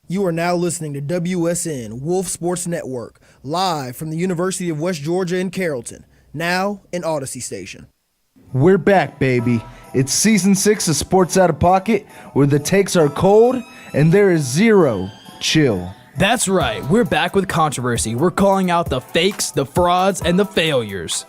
You are now listening to WSN Wolf Sports Network, live from the University of West Georgia in Carrollton, now an Odyssey station. We're back, baby. It's season 6 of Sports Out of Pocket, where the takes are cold and there is zero chill. That's right. We're back with controversy. We're calling out the fakes, the frauds, and the failures.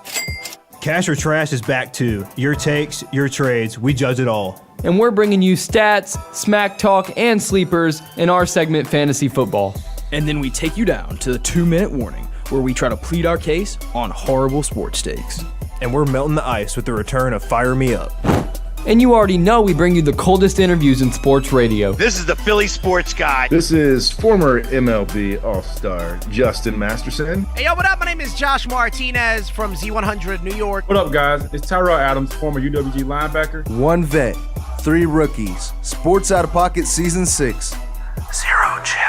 Cash or Trash is back too. Your takes, your trades, we judge it all. And we're bringing you stats, smack talk, and sleepers in our segment, Fantasy Football. And then we take you down to the 2-minute warning, where we try to plead our case on horrible sports takes. And we're melting the ice with the return of Fire Me Up. And you already know we bring you the coldest interviews in sports radio. This is the Philly Sports Guy. This is former MLB All-Star Justin Masterson. Hey, yo, what up? My name is Josh Martinez from Z100 New York. What up, guys? It's Tyrell Adams, former UWG linebacker. One vet, 3 rookies. Sports Out of Pocket Season 6. Zero chill.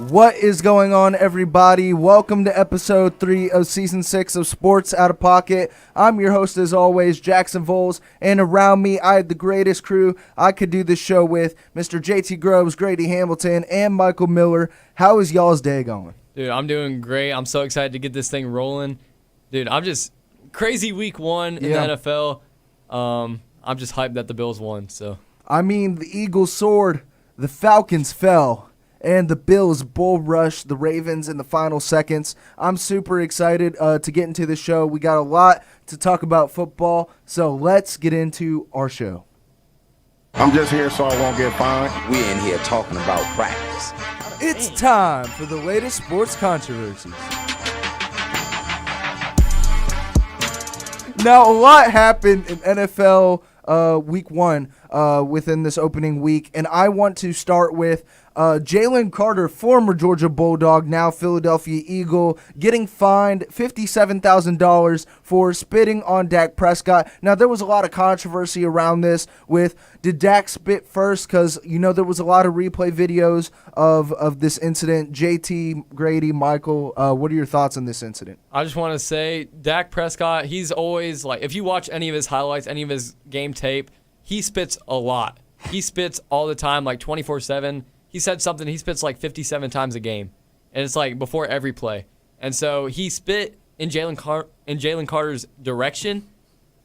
What is going on, everybody? Welcome to episode 3 of season 6 of Sports Out of Pocket. I'm your host, as always, Jackson Voles, and around me, I have the greatest crew I could do this show with, Mr. JT Groves, Grady Hamilton, and Michael Miller. How is y'all's day going? Dude, I'm doing great. I'm so excited to get this thing rolling. Dude, I'm just crazy week 1 in the NFL. I'm just hyped that the Bills won. So I mean, the Eagles soared, the Falcons fell, and the Bills bull rushed the Ravens in the final seconds. I'm super excited to get into the show. We got a lot to talk about football, so let's get into our show. I'm just here so I won't get fined. We in here talking about practice. It's time for the latest sports controversies. Now, a lot happened in NFL week 1 within this opening week, and I want to start with Jalen Carter, former Georgia Bulldog, now Philadelphia Eagle, getting fined $57,000 for spitting on Dak Prescott. Now, there was a lot of controversy around this with, did Dak spit first? Because, you know, there was a lot of replay videos of this incident. JT, Grady, Michael, what are your thoughts on this incident? I just want to say, Dak Prescott, he's always like, if you watch any of his highlights, any of his game tape, he spits a lot. He spits all the time, like 24/7. He said something, he spits like 57 times a game. And it's like before every play. And so he spit in Jalen Carter's direction,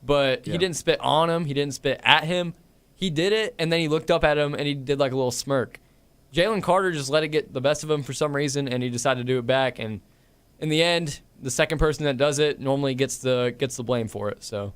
but he didn't spit on him. He didn't spit at him. He did it, and then he looked up at him, and he did like a little smirk. Jalen Carter just let it get the best of him for some reason, and he decided to do it back. And in the end, the second person that does it normally gets the blame for it. So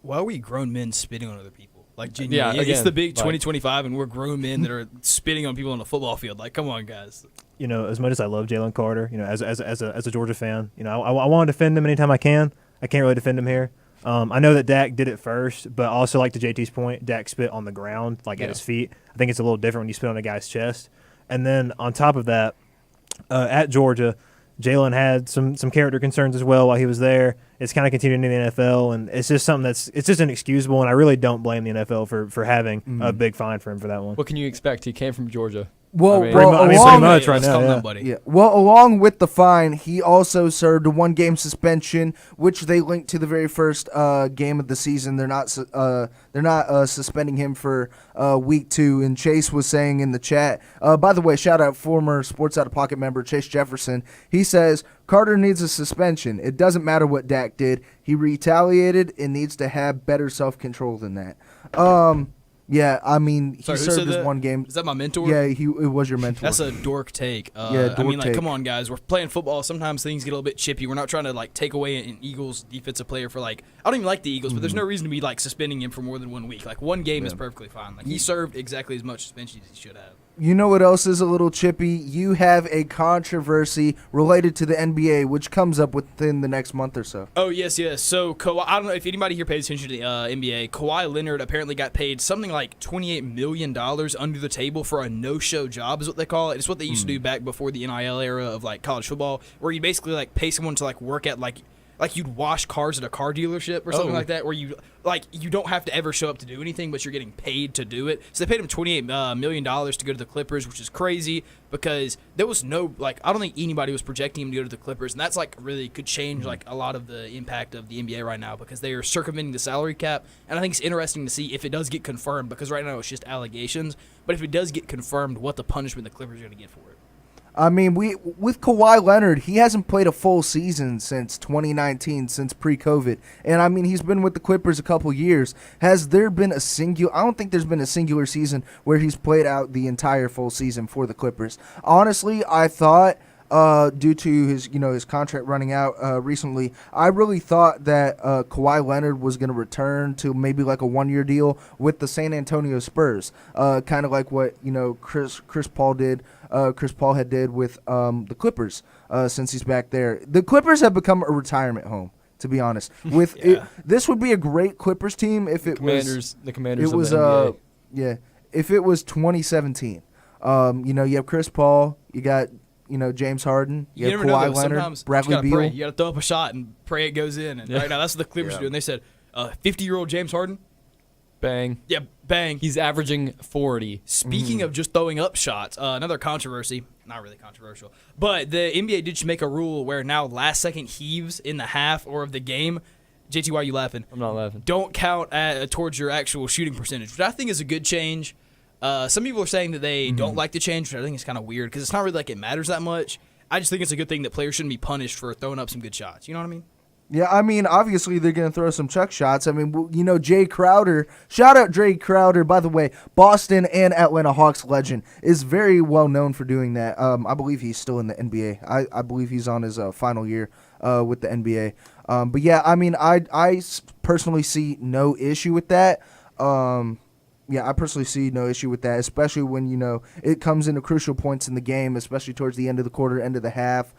Why are we grown men spitting on other people? Like, genuinely, again, it's the big like, 2025, and we're grown men that are spitting on people on the football field. Like, come on, guys. You know, as much as I love Jalen Carter, you know, as a Georgia fan, you know, I want to defend him anytime I can. I can't really defend him here. I know that Dak did it first, but also, like to JT's point, Dak spit on the ground, like at his feet. I think it's a little different when you spit on a guy's chest. And then on top of that, at Georgia, Jalen had some character concerns as well while he was there. It's kind of continuing in the NFL, and it's just something it's just inexcusable, and I really don't blame the NFL for having a big fine for him for that one. what can you expect? He came from Georgia. Well, pretty much right now. Well, along with the fine, he also served a 1-game suspension, which they linked to the very first game of the season. They're not suspending him for week 2. And Chase was saying in the chat, by the way, shout out former Sports Out of Pocket member Chase Jefferson. He says Carter needs a suspension. It doesn't matter what Dak did. He retaliated and needs to have better self-control than that. Yeah, I mean, he served his 1 game. Is that my mentor? Yeah, it was your mentor. That's a dork take. Dork I mean, like, take. come on, guys. We're playing football. Sometimes things get a little bit chippy. We're not trying to, like, take away an Eagles defensive player for, like, I don't even like the Eagles, but there's no reason to be, like, suspending him for more than 1 week. Like, 1 game is perfectly fine. Like, he served exactly as much suspension as he should have. You know what else is a little chippy? You have a controversy related to the NBA, which comes up within the next month or so. Oh, yes. So, I don't know if anybody here pays attention to the NBA. Kawhi Leonard apparently got paid something like $28 million under the table for a no-show job is what they call it. It's what they used to do back before the NIL era of, like, college football, where you basically, like, pay someone to, like, work at, like, like you'd wash cars at a car dealership or something like that, where you don't have to ever show up to do anything, but you're getting paid to do it. So they paid him $28 million to go to the Clippers, which is crazy because there was no I don't think anybody was projecting him to go to the Clippers, and that's really could change a lot of the impact of the NBA right now because they are circumventing the salary cap, and I think it's interesting to see if it does get confirmed because right now it's just allegations, but if it does get confirmed, what the punishment the Clippers are going to get for it. I mean, with Kawhi Leonard, he hasn't played a full season since 2019, since pre-COVID. And, I mean, he's been with the Clippers a couple years. Has there been I don't think there's been a singular season where he's played out the entire full season for the Clippers. Honestly, I thought, due to his contract running out recently, I really thought that Kawhi Leonard was going to return to maybe like a one-year deal with the San Antonio Spurs, kind of like what Chris Paul did. Chris Paul had did with the Clippers since he's back there. The Clippers have become a retirement home, to be honest. This would be a great Clippers team if it was the Commanders. It was of the NBA. If it was 2017. You have Chris Paul, you got James Harden, you have Kawhi Leonard, Bradley Beal. You got to throw up a shot and pray it goes in. And right now that's what the Clippers do. And they said 50-year-old James Harden. Bang. Yeah, bang. He's averaging 40. Speaking of just throwing up shots, another controversy, not really controversial, but the NBA did make a rule where now last-second heaves in the half or of the game, JT, why are you laughing? I'm not laughing. Don't count towards your actual shooting percentage, which I think is a good change. Some people are saying that they don't like the change, which I think is kind of weird because it's not really like it matters that much. I just think it's a good thing that players shouldn't be punished for throwing up some good shots. You know what I mean? Yeah, I mean, obviously they're going to throw some chuck shots. I mean, Jay Crowder, shout out Jay Crowder, by the way, Boston and Atlanta Hawks legend, is very well known for doing that. I believe he's still in the NBA. I believe he's on his final year with the NBA. But yeah, I mean, I personally see no issue with that. I personally see no issue with that, especially when, it comes into crucial points in the game, especially towards the end of the quarter, end of the half.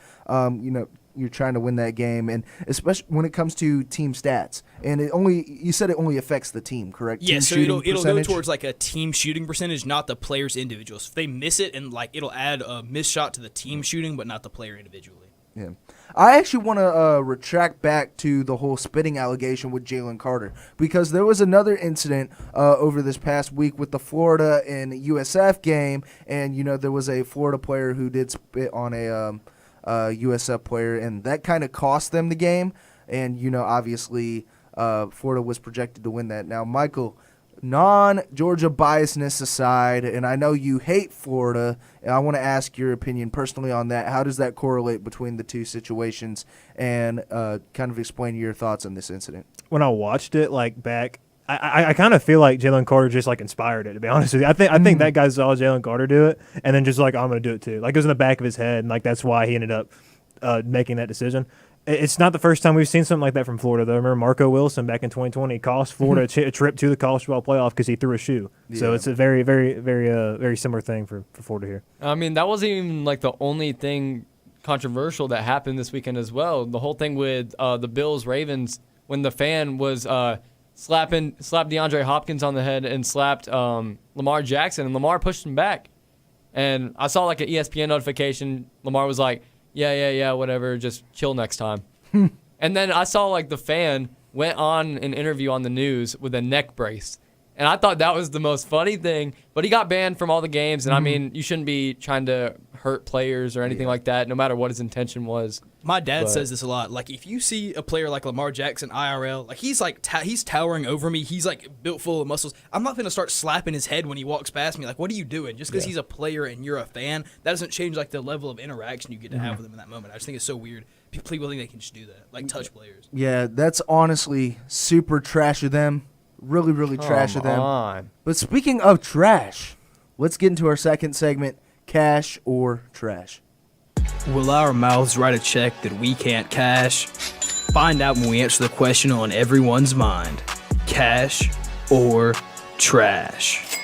You're trying to win that game, and especially when it comes to team stats. And you said it only affects the team, correct? Yeah, team so it'll go towards like a team shooting percentage, not the player's individuals. If they miss it, and it'll add a missed shot to the team shooting, but not the player individually. Yeah. I actually want to retract back to the whole spitting allegation with Jalen Carter because there was another incident over this past week with the Florida and USF game, and there was a Florida player who did spit on a USF player, and that kind of cost them the game. And obviously, Florida was projected to win that. Now, Michael, non-Georgia biasness aside, and I know you hate Florida, and I want to ask your opinion personally on that. How does that correlate between the two situations, and kind of explain your thoughts on this incident? When I watched it back, I kind of feel like Jalen Carter just inspired it, to be honest with you. I think that guy saw Jalen Carter do it and then just I'm gonna do it too. It was in the back of his head, and that's why he ended up making that decision. It's not the first time we've seen something like that from Florida, though. Remember Marco Wilson back in 2020 cost Florida a trip to the college football playoff because he threw a shoe. Yeah. So it's a very, very, very, very similar thing for Florida here. I mean, that wasn't even the only thing controversial that happened this weekend as well. The whole thing with the Bills-Ravens when the fan was slapped DeAndre Hopkins on the head and slapped Lamar Jackson, and Lamar pushed him back. And I saw an ESPN notification. Lamar was like, yeah, whatever, just chill next time. And then I saw the fan went on an interview on the news with a neck brace. And I thought that was the most funny thing. But he got banned from all the games. And I mean, you shouldn't be trying to hurt players or anything like that, no matter what his intention was. My dad says this a lot. If you see a player like Lamar Jackson IRL, he's towering over me. He's built full of muscles. I'm not going to start slapping his head when he walks past me. What are you doing? Just because he's a player and you're a fan, that doesn't change the level of interaction you get to have with him in that moment. I just think it's so weird. People think they can just do that, touch players. Yeah, that's honestly super trash of them. Really, really trash of them. On. But speaking of trash, let's get into our second segment, Cash or Trash. Will our mouths write a check that we can't cash? Find out when we answer the question on everyone's mind. Cash or trash?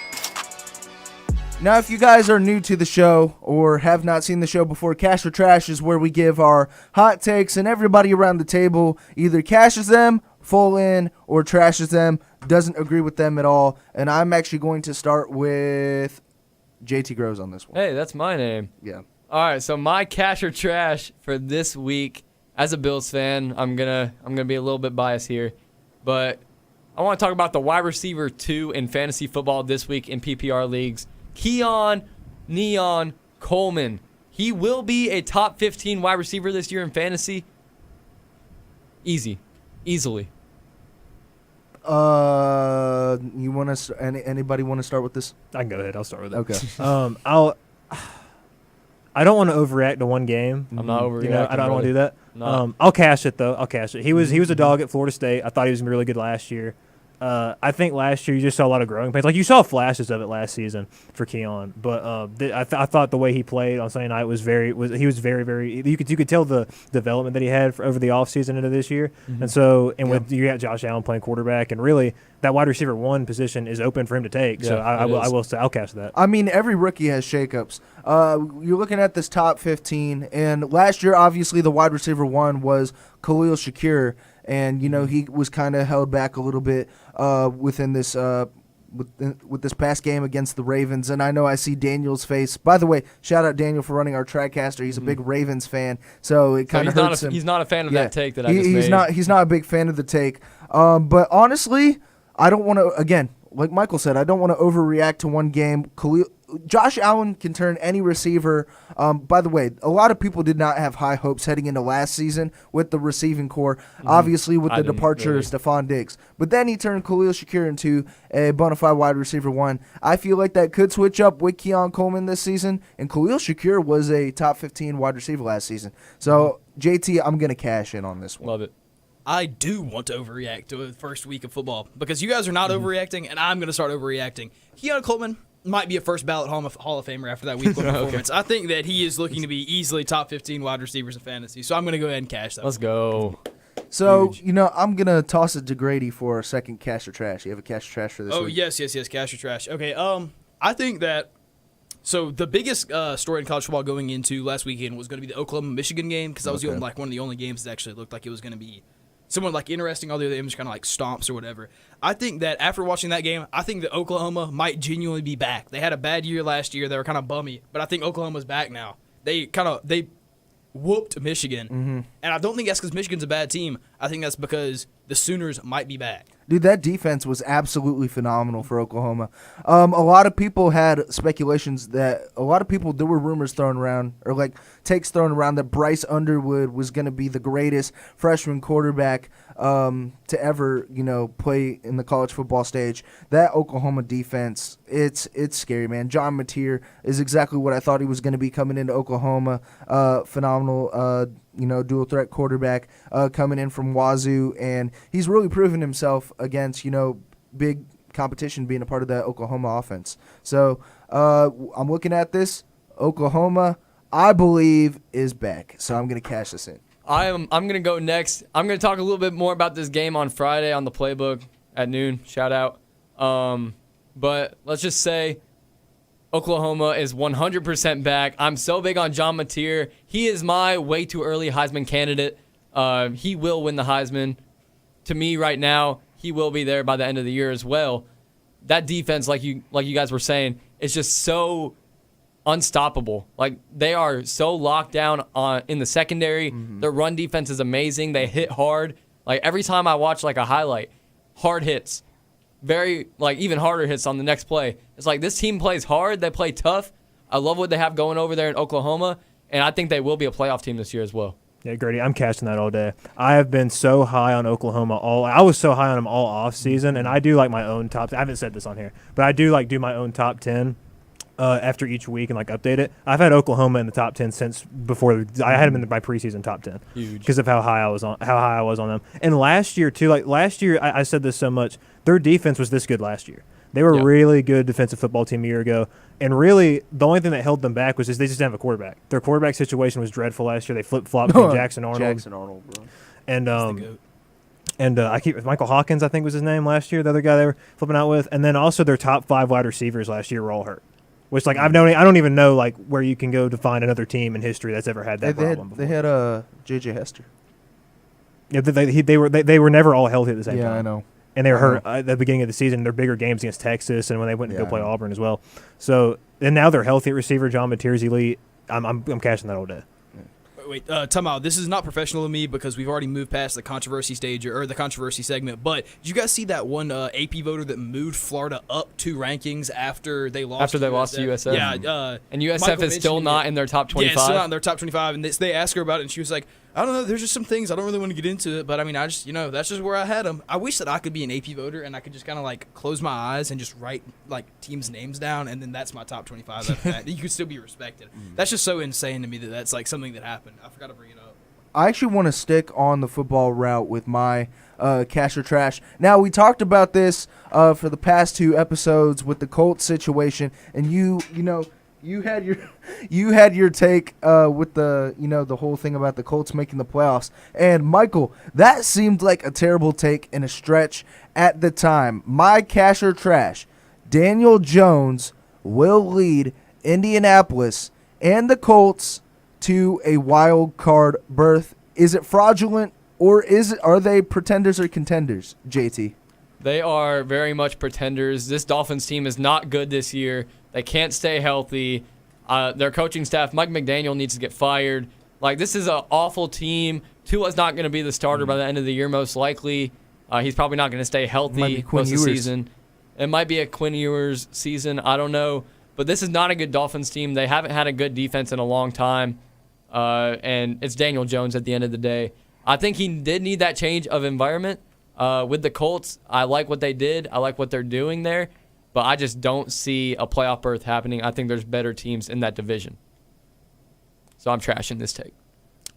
Now, if you guys are new to the show or have not seen the show before, Cash or Trash is where we give our hot takes, and everybody around the table either cashes them, full in, or trashes them, doesn't agree with them at all. And I'm actually going to start with JT Groves on this one. Hey, that's my name. Yeah. All right, so my cash or trash for this week as a Bills fan, I'm gonna be a little bit biased here, but I want to talk about the wide receiver 2 in fantasy football this week in PPR leagues. Keon Neon Coleman. He will be a top 15 wide receiver this year in fantasy. Easily. You want to? Anybody want to start with this? I can go ahead. I'll start with it. Okay. I don't want to overreact to one game. I'm not overreacting. You know, I don't want to do that. No. I'll cash it though. I'll cash it. He was a dog at Florida State. I thought he was gonna be really good last year. I think last year you just saw a lot of growing pains. Like you saw flashes of it last season for Keon, but I thought the way he played on Sunday night was very. You could tell the development that he had over the offseason into this year, with you got Josh Allen playing quarterback, and really that wide receiver 1 position is open for him to take. So I will say I'll cash that. I mean, every rookie has shakeups. You're looking at this top 15, and last year obviously the wide receiver 1 was Khalil Shakir. And he was kind of held back a little bit within this with this past game against the Ravens. And I know I see Daniel's face. By the way, shout out Daniel for running our TriCaster. He's a big Ravens fan, so it kind of hurts him. He's not a fan of that take that I just made. He's not a big fan of the take. But honestly, I don't want to. Again, like Michael said, I don't want to overreact to one game. Josh Allen can turn any receiver. By the way, a lot of people did not have high hopes heading into last season with the receiving core, obviously with the departure of Stephon Diggs. But then he turned Khalil Shakir into a bona fide wide receiver 1. I feel like that could switch up with Keon Coleman this season, and Khalil Shakir was a top 15 wide receiver last season. So, JT, I'm going to cash in on this one. Love it. I do want to overreact to the first week of football because you guys are not overreacting, and I'm going to start overreacting. Keon Coleman might be a first ballot Hall of Famer after that week 1 performance. I think that he is looking to be easily top 15 wide receivers in fantasy, so I'm going to go ahead and cash that. Let's go. So, I'm going to toss it to Grady for a second cash or trash. You have a cash or trash for this week? Oh, yes, cash or trash. Okay, I think that so the biggest story in college football going into last weekend was going to be the Oklahoma-Michigan game because that was one of the only games that actually looked like it was going to be somewhat like interesting. All the other games kind of like stomps or whatever. I think that after watching that game, I think that Oklahoma might genuinely be back. They had a bad year last year. They were kind of bummy, but I think Oklahoma's back now. They whooped Michigan, and I don't think that's because Michigan's a bad team. I think that's because the Sooners might be back. Dude, that defense was absolutely phenomenal for Oklahoma. A lot of people had speculations there were rumors thrown around, or like takes thrown around that Bryce Underwood was going to be the greatest freshman quarterback to ever, play in the college football stage. That Oklahoma defense, it's scary, man. John Mateer is exactly what I thought he was going to be coming into Oklahoma. Phenomenal, dual threat quarterback coming in from Wazoo, and he's really proven himself against, big competition being a part of that Oklahoma offense. So I'm looking at this. Oklahoma, I believe, is back. So I'm going to cash this in. I'm going to go next. I'm going to talk a little bit more about this game on Friday on the Playbook at noon. Shout out. But let's just say Oklahoma is 100% back. I'm so big on John Mateer. He is my way too early Heisman candidate. He will win the Heisman. To me right now, he will be there by the end of the year as well. That defense, like you guys were saying, is just so unstoppable. Like, they are so locked down in the secondary. Their run defense is amazing. They hit hard. Like, every time I watch like a highlight, hard hits, very like even harder hits on the next play. It's like this team plays hard. They play tough. I love what they have going over there in Oklahoma, and I think they will be a playoff team this year as well. Yeah, Grady, I'm cashing that all day. I have been so high on Oklahoma I was so high on them all off season, and I do like my own top. I haven't said this on here, but I do my own top 10 after each week and like update it. I've had Oklahoma in the top 10 since before. I had them in my preseason top 10 because of how high I was on them. And last year too, I said this so much. Their defense was this good last year. They were a really good defensive football team a year ago. And really, the only thing that held them back was just they just didn't have a quarterback. Their quarterback situation was dreadful last year. They flip-flopped from Jackson Arnold. Bro. And I keep Michael Hawkins, I think was his name last year, the other guy they were flipping out with. And then also their top 5 wide receivers last year were all hurt. Which, like, I don't even know, like, where you can go to find another team in history that's ever had that problem before. They had J.J. Hester. Yeah, they were never all healthy at the same time. Yeah, I know. And they were hurt at the beginning of the season. Their bigger games against Texas and when they went to go play Auburn as well. So, and now they're healthy at receiver. John Mateer's elite. I'm cashing that all day. Wait, time out. This is not professional of me because we've already moved past the controversy stage or the controversy segment. But did you guys see that one AP voter that moved Florida up 2 rankings after they lost? After they lost to USF. Yeah. And USF Michael is still not in their top 25. Yeah, it's still not in their top 25. And they asked her about it, and she was like, I don't know. There's just some things I don't really want to get into it, but I mean, I just, that's just where I had them. I wish that I could be an AP voter and I could just kind of like close my eyes and just write like teams' names down, and then that's my top 25 after that. You could still be respected. That's just so insane to me that that's like something that happened. I forgot to bring it up. I actually want to stick on the football route with my cash or trash. Now, we talked about this for the past 2 episodes with the Colts situation, and you had your take with the whole thing about the Colts making the playoffs. And Michael, that seemed like a terrible take and a stretch at the time. My cash or trash: Daniel Jones will lead Indianapolis and the Colts to a wild card berth. Is it fraudulent, or are they pretenders or contenders, JT? They are very much pretenders. This Dolphins team is not good this year. They can't stay healthy. Their coaching staff, Mike McDaniel, needs to get fired. Like, this is an awful team. Tua's not going to be the starter by the end of the year, most likely. He's probably not going to stay healthy most of the season. It might be a Quinn Ewers season. I don't know. But this is not a good Dolphins team. They haven't had a good defense in a long time. And it's Daniel Jones at the end of the day. I think he did need that change of environment. With the Colts, I like what they did. I like what they're doing there. But I just don't see a playoff berth happening. I think there's better teams in that division. So I'm trashing this take.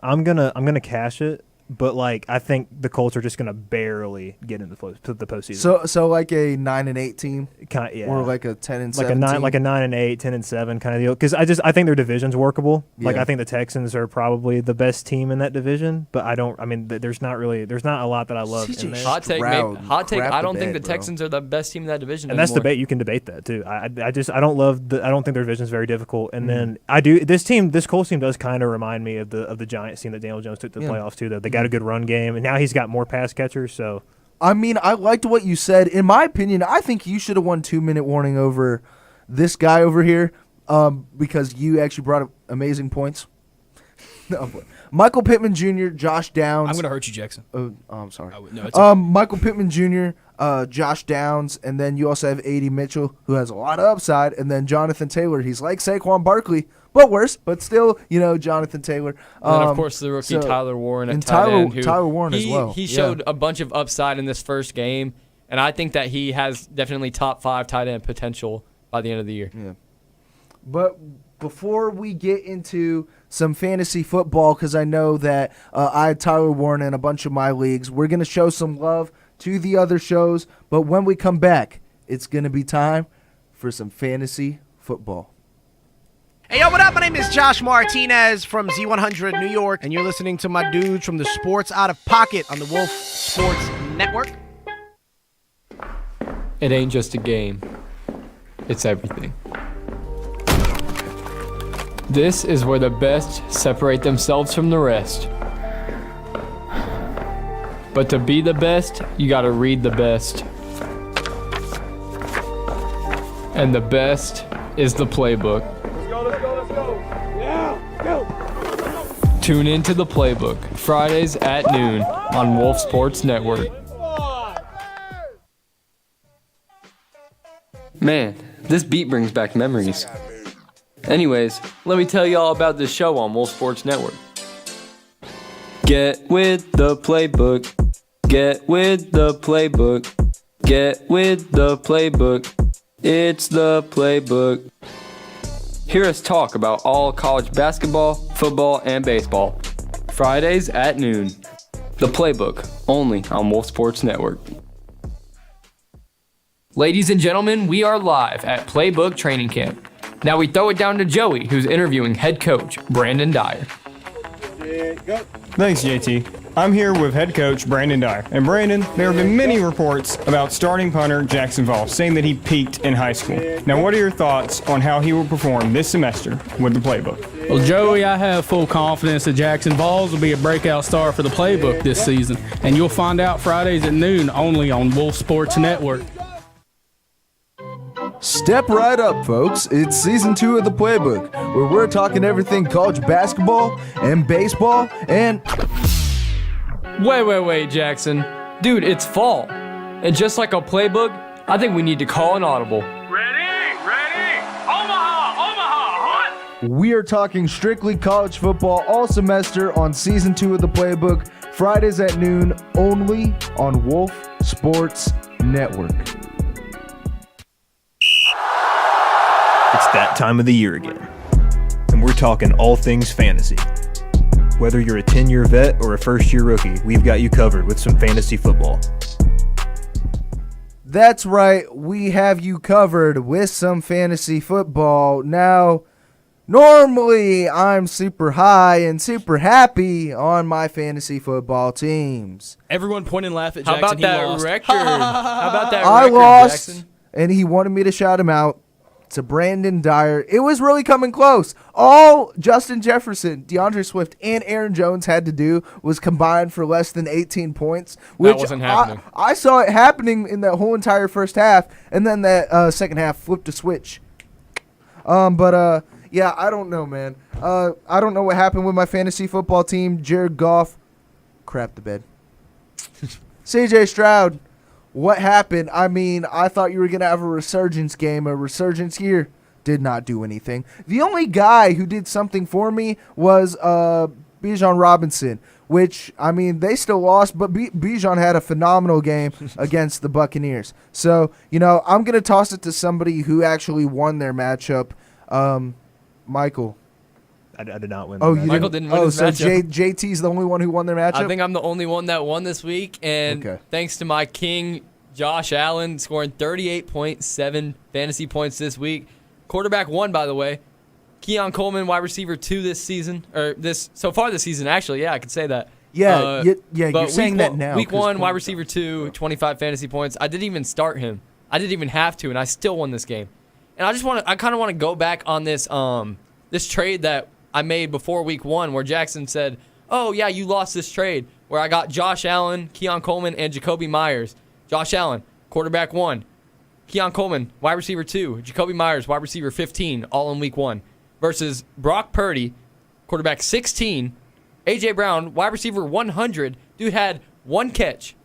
I'm gonna cash it, but like I think the Colts are just gonna barely get into the postseason. So like a 9-8 team, Yeah. or like a 10-7, like a 9-8, 10-7 kind of deal. Because I think their division's workable. Like Yeah. I think the Texans are probably the best team in that division, but there's not a lot that I love in there. Hot take. I don't think the Texans are the best team in that division. And that's anymore. debate. You can debate that too. I don't think their division's very difficult. And then this Colts team does kind of remind me of the Giants team that Daniel Jones took to the playoffs too. Though they got a good run game, and now he's got more pass catchers. So I mean, I liked what you said. In my opinion, I think you should have won 2-minute warning over this guy over here, because you actually brought up amazing points. No, Michael Pittman Jr., Josh Downs. I'm going to hurt you, Jackson. Oh, I'm sorry. No, it's okay. Michael Pittman Jr., Josh Downs, and then you also have A.D. Mitchell, who has a lot of upside, and then Jonathan Taylor. He's like Saquon Barkley, but worse, but still, Jonathan Taylor. And then, of course, the rookie Tyler Warren at tight end. Tyler Warren as well. He showed a bunch of upside in this first game, and I think that he has definitely top 5 tight end potential by the end of the year. Yeah. But before we get into some fantasy football, because I know that I had Tyler Warren in a bunch of my leagues, we're going to show some love to the other shows. But when we come back, it's going to be time for some fantasy football. Hey, yo, what up? My name is Josh Martinez from Z100 New York, and you're listening to my dudes from the Sports Out of Pocket on the Wolf Sports Network. It ain't just a game. It's everything. This is where the best separate themselves from the rest. But to be the best, you gotta read the best. And the best is the playbook. Let's go. Yeah, go. Tune into the playbook, Fridays at noon on Wolf Sports Network. Man, this beat brings back memories. Anyways, let me tell you all about this show on Wolf Sports Network. Get with the playbook. Get with the playbook. Get with the playbook. It's the playbook. Hear us talk about all college basketball, football, and baseball. Fridays at noon. The playbook, only on Wolf Sports Network. Ladies and gentlemen, we are live at Playbook Training Camp. Now we throw it down to Joey, who's interviewing head coach Brandon Dyer. Thanks, JT. I'm here with head coach Brandon Dyer. And Brandon, there have been many reports about starting punter Jackson Voss saying that he peaked in high school. Now, what are your thoughts on how he will perform this semester with the playbook? Well, Joey, I have full confidence that Jackson Voss will be a breakout star for the playbook this season. And you'll find out Fridays at noon only on Wolf Sports Network. Step right up, folks. It's season 2 of the Playbook, where we're talking everything college basketball and baseball and... Wait, Jackson. Dude, it's fall. And just like a playbook, I think we need to call an audible. Ready? Omaha, hot! We are talking strictly college football all semester on season 2 of the Playbook, Fridays at noon, only on Wolf Sports Network. It's that time of the year again, and we're talking all things fantasy. Whether you're a 10-year vet or a first-year rookie, we've got you covered with some fantasy football. That's right, we have you covered with some fantasy football. Now, normally I'm super high and super happy on my fantasy football teams. Everyone point and laugh at How Jackson. about that He lost. record? How about that I record, lost, Jackson? and he wanted me to shout him out. To Brandon Dyer. It was really coming close. All Justin Jefferson, DeAndre Swift, and Aaron Jones had to do was combine for less than 18 points. Which That wasn't happening. I saw it happening in that whole entire first half, and then that second half flipped a switch. Yeah, I don't know, man. I don't know what happened with my fantasy football team. Jared Goff, crap the bed. CJ Stroud. What happened? I mean, I thought you were going to have a resurgence game. A resurgence here did not do anything. The only guy who did something for me was Bijan Robinson, which, I mean, they still lost, but Bijan had a phenomenal game against the Buccaneers. So, I'm going to toss it to somebody who actually won their matchup. Michael. I did not win. Michael didn't win his matchup. JT's the only one who won their matchup? I think I'm the only one that won this week, and thanks to my king, Josh Allen, scoring 38.7 fantasy points this week. Quarterback 1, by the way. Keon Coleman, wide receiver 2 this season, so far this season, actually. Yeah, I could say that. Yeah, you're saying that now. Week 1, wide receiver 2, 25 fantasy points. I didn't even start him. I didn't even have to, and I still won this game. And I kind of want to go back on this this trade that I made before week 1 where Jackson said, oh, yeah, you lost this trade, where I got Josh Allen, Keon Coleman, and Jacoby Myers. Josh Allen, quarterback 1. Keon Coleman, wide receiver 2. Jacoby Myers, wide receiver 15, all in week 1. Versus Brock Purdy, quarterback 16. A.J. Brown, wide receiver 100. Dude had 1 catch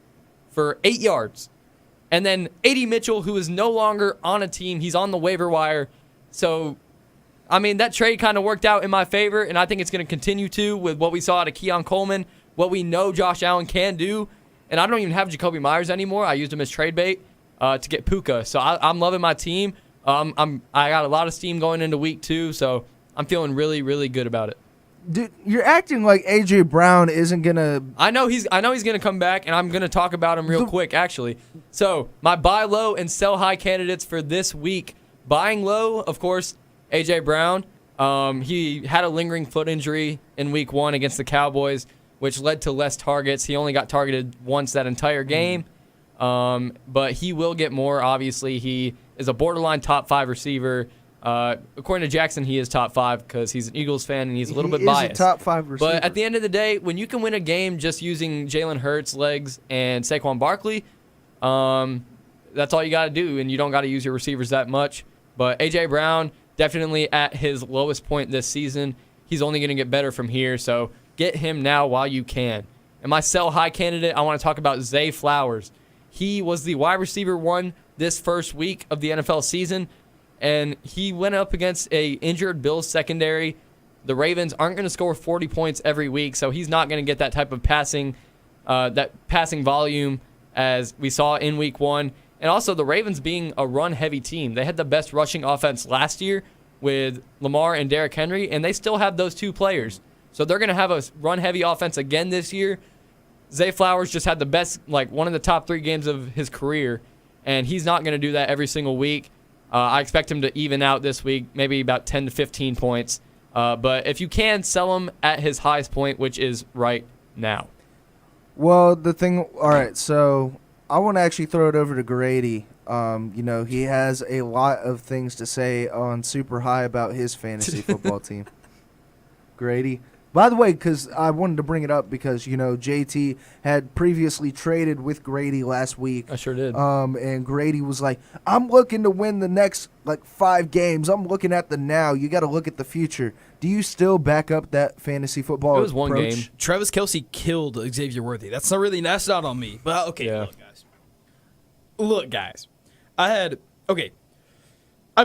for 8 yards. And then A.D. Mitchell, who is no longer on a team. He's on the waiver wire. So, I mean, that trade kind of worked out in my favor, and I think it's going to continue to with what we saw out of Keon Coleman, what we know Josh Allen can do. And I don't even have Jacoby Myers anymore. I used him as trade bait to get Puka. So I'm loving my team. I got a lot of steam going into week 2, so I'm feeling really, really good about it. Dude, you're acting like A.J. Brown isn't going to... I know he's going to come back, and I'm going to talk about him real quick, actually. So my buy low and sell high candidates for this week. Buying low, of course, A.J. Brown. He had a lingering foot injury in week 1 against the Cowboys, which led to less targets. He only got targeted once that entire game. But he will get more, obviously. He is a borderline top 5 receiver. According to Jackson, he is top 5 because he's an Eagles fan and he's a little bit biased. He's a top 5 receiver. But at the end of the day, when you can win a game just using Jalen Hurts' legs and Saquon Barkley, that's all you got to do, and you don't got to use your receivers that much. But A.J. Brown, definitely at his lowest point this season. He's only going to get better from here, so get him now while you can. And my sell high candidate, I want to talk about Zay Flowers. He was the wide receiver 1 this first week of the NFL season, and he went up against a injured Bills secondary. The Ravens aren't going to score 40 points every week, so he's not going to get that type of passing volume as we saw in week 1. And also the Ravens being a run-heavy team. They had the best rushing offense last year with Lamar and Derrick Henry, and they still have those 2 players. So they're going to have a run-heavy offense again this year. Zay Flowers just had the best, one of the top 3 games of his career, and he's not going to do that every single week. I expect him to even out this week, maybe about 10 to 15 points. But if you can, sell him at his highest point, which is right now. Well, all right, so I want to actually throw it over to Grady. He has a lot of things to say on Super High about his fantasy football team. Grady, By the way, because I wanted to bring it up because, JT had previously traded with Grady last week. I sure did. And Grady was like, I'm looking to win the next, 5 games. I'm looking at the now. You got to look at the future. Do you still back up that fantasy football It was one approach? game. Travis Kelce killed Xavier Worthy. That's not on me. But, okay, Yeah. Look, guys. I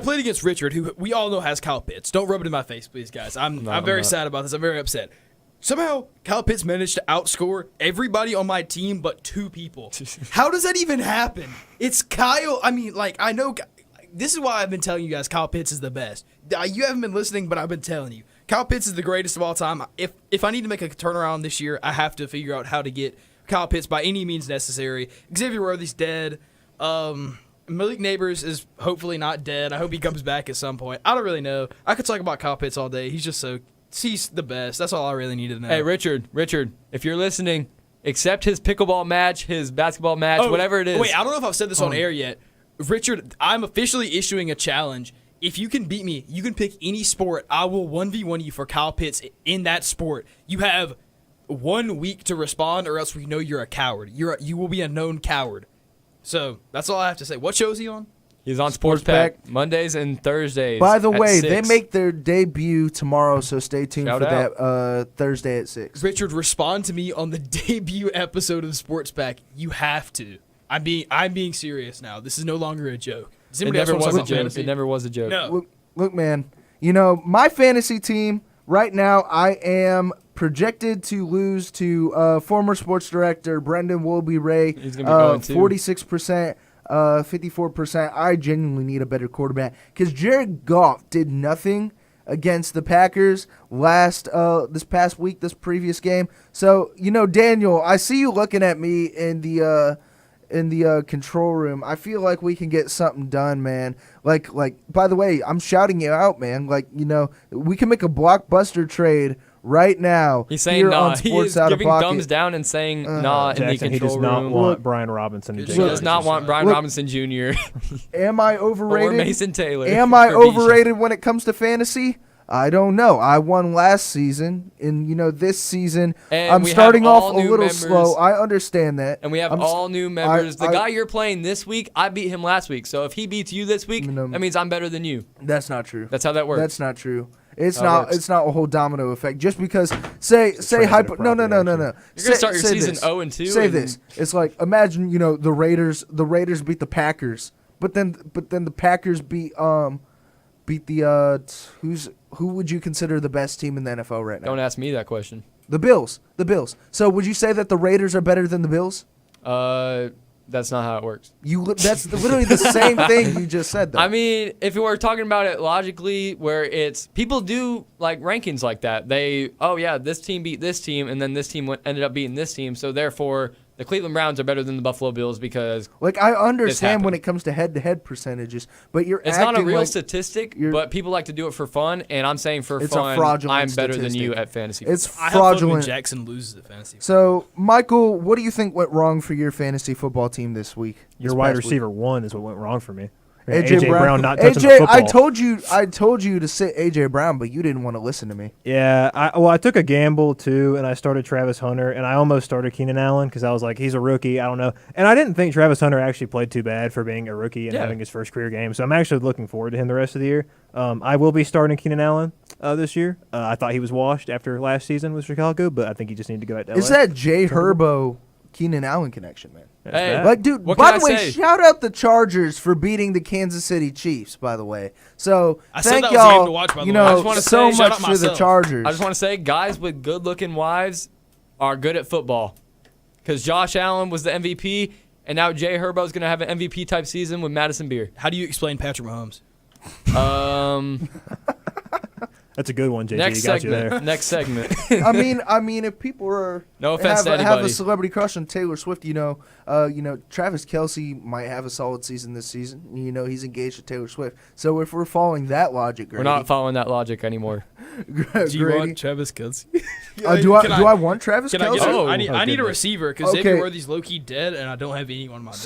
played against Richard, who we all know has Kyle Pitts. Don't rub it in my face, please, guys. I'm very sad about this. I'm very upset. Somehow, Kyle Pitts managed to outscore everybody on my team but 2 people. How does that even happen? It's Kyle. I know. This is why I've been telling you guys Kyle Pitts is the best. You haven't been listening, but I've been telling you. Kyle Pitts is the greatest of all time. If I need to make a turnaround this year, I have to figure out how to get Kyle Pitts by any means necessary. Xavier Worthy's dead. Malik Neighbors is hopefully not dead. I hope he comes back at some point. I don't really know. I could talk about Kyle Pitts all day. He's the best. That's all I really needed to know. Hey, Richard, if you're listening, accept his pickleball match, his basketball match, whatever it is. Wait, I don't know if I've said this on air yet. Richard, I'm officially issuing a challenge. If you can beat me, you can pick any sport. I will 1v1 you for Kyle Pitts in that sport. You have 1 week to respond, or else we know you're a coward. You will be a known coward. So that's all I have to say. What show is he on? He's on Sports Pack Mondays and Thursdays. By the at way, 6. they make their debut tomorrow, so stay tuned Shout for out. that Thursday at 6. Richard, respond to me on the debut episode of Sports Pack. You have to. I'm being serious now. This is no longer a joke. Does It anybody else never want to was talk a about joke. fantasy? It never was a joke. No. Look, man, my fantasy team right now, I am projected to lose to former sports director Brendan Wolby Ray. He's gonna be going too. 46%. 54%. I genuinely need a better quarterback because Jared Goff did nothing against the Packers this past week, this previous game. So, Daniel, I see you looking at me in the control room. I feel like we can get something done, man. Like by the way, I'm shouting you out, man. We can make a blockbuster trade right now. He's saying here nah. on He Sports is Out of giving Pocket. thumbs down and saying nah in the Jackson, he control does not room. want Brian Robinson. He does not want Brian Robinson Jr. Am I overrated? or Mason Taylor. Am I for Bijan. overrated when it comes to fantasy? I don't know. I won last season, and this season And I'm we have starting off all a new little members. slow. I understand that. And we have all new members. The I- guy you're playing this week, I beat him last week. So if he beats you this week, No. that means I'm better than you. That's not true. That's how that works. That's not true. It's How it not. works. It's not a whole domino effect. Just because say hyper. No. You're gonna start your season this. 0-2 Say and- this. It's like imagine the Raiders. The Raiders beat the Packers, but then the Packers beat the who would you consider the best team in the NFL right now? Don't ask me that question. The Bills. The Bills. So would you say that the Raiders are better than the Bills? That's not how it works. That's literally the same thing you just said, though. I mean, if we were talking about it logically, where it's people do like rankings like that. This team beat this team, and then this team ended up beating this team. So therefore, the Cleveland Browns are better than the Buffalo Bills because I understand when happened. it comes to head-to-head percentages, but it's not a acting real like statistic. But people like to do it for fun, and I'm saying for It's fun, a fraudulent I'm better than you statistic. at fantasy. It's I have fun when fraudulent. Jackson loses at fantasy. So, Michael, what do you think went wrong for your fantasy football team this week? Your this wide past week? receiver 1 is what went wrong for me. AJ Brown not touching the AJ, football. I told you to sit AJ Brown, but you didn't want to listen to me. Yeah, I took a gamble too, and I started Travis Hunter, and I almost started Keenan Allen because I was like, he's a rookie, I don't know. And I didn't think Travis Hunter actually played too bad for being a rookie and having his first career game, so I'm actually looking forward to him the rest of the year. I will be starting Keenan Allen this year. I thought he was washed after last season with Chicago, but I think he just needed to go back to LA. Is that Jay Herbo Keenan Allen connection, man? Hey, dude, what by can the I way, say? shout out the Chargers for beating the Kansas City Chiefs, by the way. So, I said thank that was a game y'all, to watch, by the you way. I know, just wanna so say, shout much out to the myself. Chargers. I just want to say, guys with good-looking wives are good at football. Because Josh Allen was the MVP, and now Jay Herbo's going to have an MVP-type season with Madison Beer. How do you explain Patrick Mahomes? That's a good one, JT. Next You got you segment. there. Next segment. I mean, if people are No offense to have anybody. a celebrity crush on Taylor Swift, Travis Kelce might have a solid season this season. He's engaged to Taylor Swift. So if we're following that logic, We're not following that logic anymore. Do you want Travis Kelce? Do I want Travis Can I Kelce? get Oh, I need a goodness. receiver because Xavier Worthy's low-key dead, and I don't have anyone on my bench.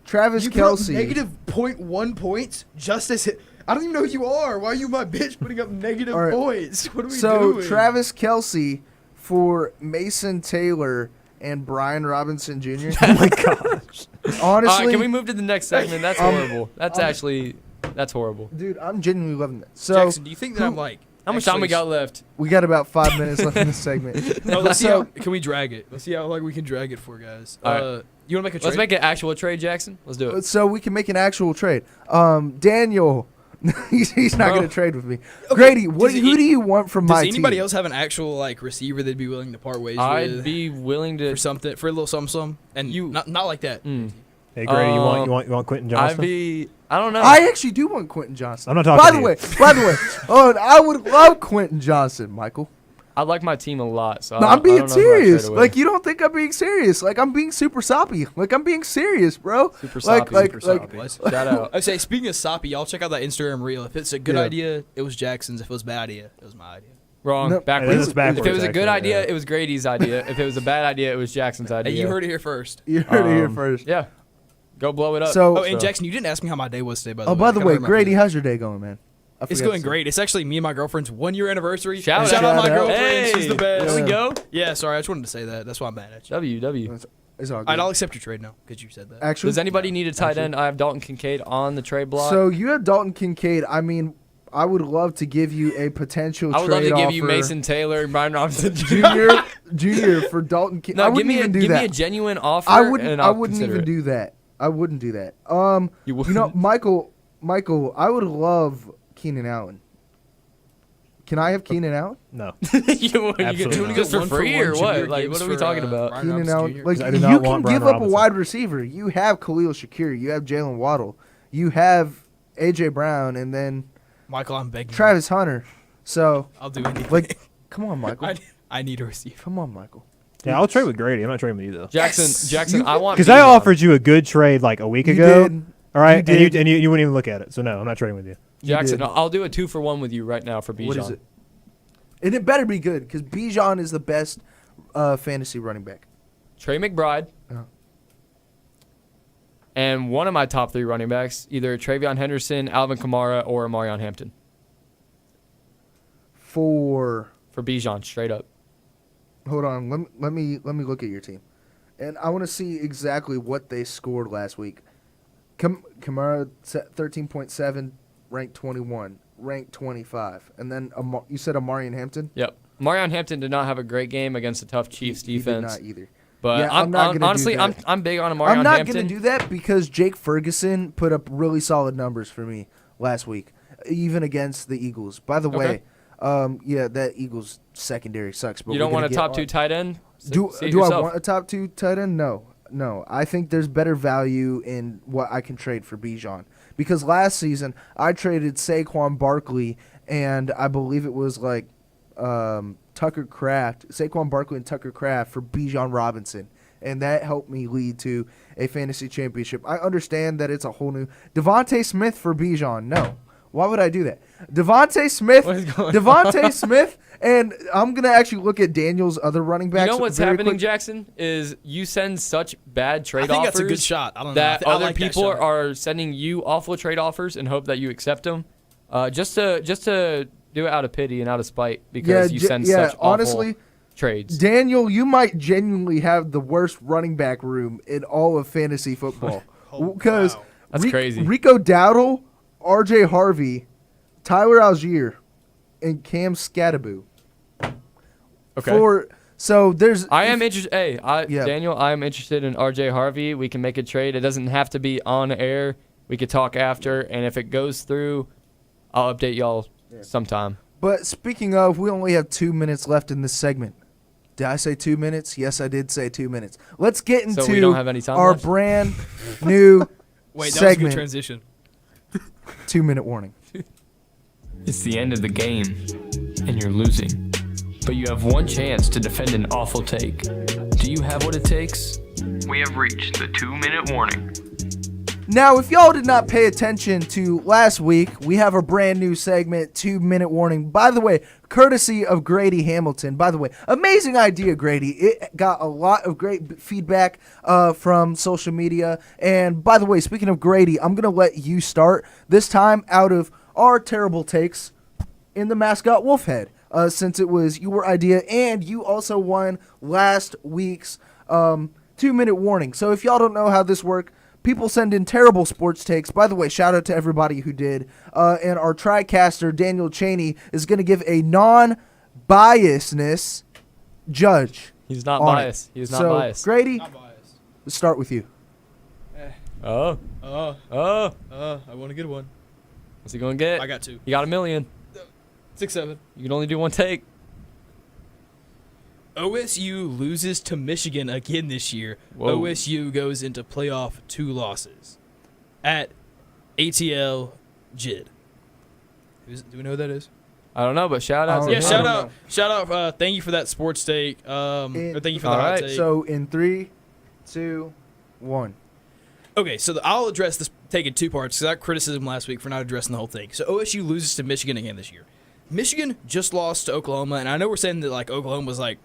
Travis you put up Kelce. negative 0.1 points just as I don't even know who you are. Why are you my bitch putting up negative All right. points? What are we So doing? Travis Kelce for Mason Taylor and Brian Robinson Jr. Oh my gosh. Honestly, All right, can we move to the next segment? That's horrible. That's horrible. dude, I'm genuinely loving that. So Jackson, do you think that I'm like? How much time we got left? we got about 5 minutes left in this segment. No, let's see So- how. Can we drag it? Let's see how long we can drag it for, guys. All right. You want to make a trade? Let's make an actual trade, Jackson. Let's do it. So we can make an actual trade. Daniel, he's not Bro. going to trade with me. Grady, Does who do you want from Does my anybody team? else have an actual like receiver they'd be willing to part ways I'd with be willing to. for something for a little something? And You- not like that. Hey, Grady, you want Quentin Johnston? I don't know. I actually do want Quentin Johnson. I'm not talking By to the you. way, I would love Quentin Johnson, Michael. I like my team a lot. So No, I I'm don't being know who I'd trade serious. away. Like, you don't think I'm being serious. Like, I'm being super soppy. Like, I'm being serious, bro. Super like, soppy, like, super like, soppy. Shout out. I say, speaking of soppy, y'all check out that Instagram reel. If it's a good Yeah. idea, it was Jackson's. If it was a bad idea, it was my idea. Wrong. No, Backwards. it's backwards, If it was a good actually, idea, yeah. it was Grady's idea. If it was a bad idea, it was Jackson's idea. Hey, you heard it here first. you heard it here first. Yeah. Go blow it up. So, Oh, and Jackson, you didn't ask me how my day was today, by the way. by the I way, gotta remember Grady, that. how's your day going, man? I It's forgot going to say. great. It's actually me and my girlfriend's 1 year anniversary. Shout out my out. girlfriend. Hey, She's the best. There we Yeah. go. Yeah, sorry. I just wanted to say that. That's why I'm mad at you. W. It's all All right, good. I'll accept your trade now because you said that. Actually, Does anybody need a tight end? I have Dalton Kincaid on the trade block. so you have Dalton Kincaid. I mean, I would love to give you a potential I would love trade to give you offer. Mason Taylor and Brian Robinson Junior for Dalton Kincaid. No, I give wouldn't me even do give that. me a genuine offer. I wouldn't. And I I'll wouldn't consider even it. do that. I wouldn't do that. You You know, wouldn't? Michael, I would love Keenan Allen. Can I have Keenan Allen? No. you Absolutely not. just for One for free one or Jameer what? Like, Gibbs what are we for, talking about? Brian Keenan Robinson Allen. Jr.? Like, I do not you can want give Brian up a Robinson. wide receiver. You have Khalil Shakir. You have Jalen Waddle. You have A.J. Brown, and then Michael, I'm begging. Travis Hunter. So, I'll do anything. like, come on, Michael. I need a receiver. Come on, Michael. Yeah, I'll trade with Grady. I'm not trading with you though. Jackson, I want Because I Bijan. offered you a good trade like a week You ago. did. All right, You did. and you wouldn't even look at it. So no, I'm not trading with you. Jackson, did. I'll do a 2-for-1 with you right now for Bijan. What is it? And it better be good because Bijan is the best fantasy running back. Trey McBride. Uh-huh. And one of my top 3 running backs, either Travion Henderson, Alvin Kamara, or Amarion Hampton. For Bijan, straight up. hold on, let me look at your team, and I want to see exactly what they scored last week. Kamara 13.7, ranked 21, ranked 25, and then you said Amarian Hampton. Yep. Amarion Hampton did not have a great game against a tough Chiefs He did defense. not either. But Yeah, I'm not gonna honestly, do that. I'm big on Amarion I'm not Hampton. gonna do that because Jake Ferguson put up really solid numbers for me last week, even against the Eagles. By the way, yeah, that Eagles secondary sucks. But You we're don't want a gonna top get 2 tight end? Do See it I yourself. want a top 2 tight end? No. I think there's better value in what I can trade for Bijan. Because last season, I traded Saquon Barkley and I believe it was like Tucker Kraft, Saquon Barkley and Tucker Kraft for Bijan Robinson. And that helped me lead to a fantasy championship. I understand that it's a whole new Devontae Smith for Bijan. No. Why would I do that? Devontae Smith, What is going Devontae Smith, and I'm going to actually look at Daniel's other running backs. You know what's very happening, quick. Jackson, is you send such bad trade I think offers that's a good shot. I don't know. that I other like that people shot. are sending you awful trade offers and hope that you accept them, just to do it out of pity and out of spite because you send such honestly, awful trades. Daniel, you might genuinely have the worst running back room in all of fantasy football. Because wow. That's crazy. Rico Dowdle, R.J. Harvey, Tyler Algier, and Cam Scattaboo. Okay. So there's. I am interested. Hey, Yeah. Daniel, I am interested in R.J. Harvey. We can make a trade. It doesn't have to be on air. We could talk after, and if it goes through, I'll update y'all sometime. But speaking of, we only have 2 minutes left in this segment. Did I say 2 minutes? Yes, I did say 2 minutes. Let's get into So we don't have any time our left? brand new Wait, that was a good segment. transition. 2-minute warning. It's the end of the game, and you're losing. But you have one chance to defend an awful take. Do you have what it takes? We have reached the 2-minute warning. Now, if y'all did not pay attention to last week, we have a brand new segment, 2-minute warning. By the way, courtesy of Grady Hamilton. By the way, amazing idea, Grady. It got a lot of great feedback from social media. And by the way, speaking of Grady, I'm going to let you start. This time, out of our terrible takes in the mascot wolf head, since it was your idea, and you also won last week's 2-minute warning. So if y'all don't know how this works, people send in terrible sports takes. By the way, shout out to everybody who did. And our TriCaster, Daniel Cheney, is going to give a non-biasness judge. He's not on biased. it. He's not So, biased. Grady, Not biased. let's start with you. Oh. I want a good one. What's he going to get? I got 2. You got $1 million. 6-7. You can only do one take. OSU loses to Michigan again this year. Whoa. OSU goes into playoff 2 losses at ATL JID. Do we know who that is? I don't know, but shout out to Yeah, him. shout out. Thank you for that sports take. Or thank you for the hot take. So in 3, 2, 1. Okay, so I'll address this take in 2 parts because I got criticism last week for not addressing the whole thing. So OSU loses to Michigan again this year. Michigan just lost to Oklahoma, and I know we're saying that like Oklahoma was like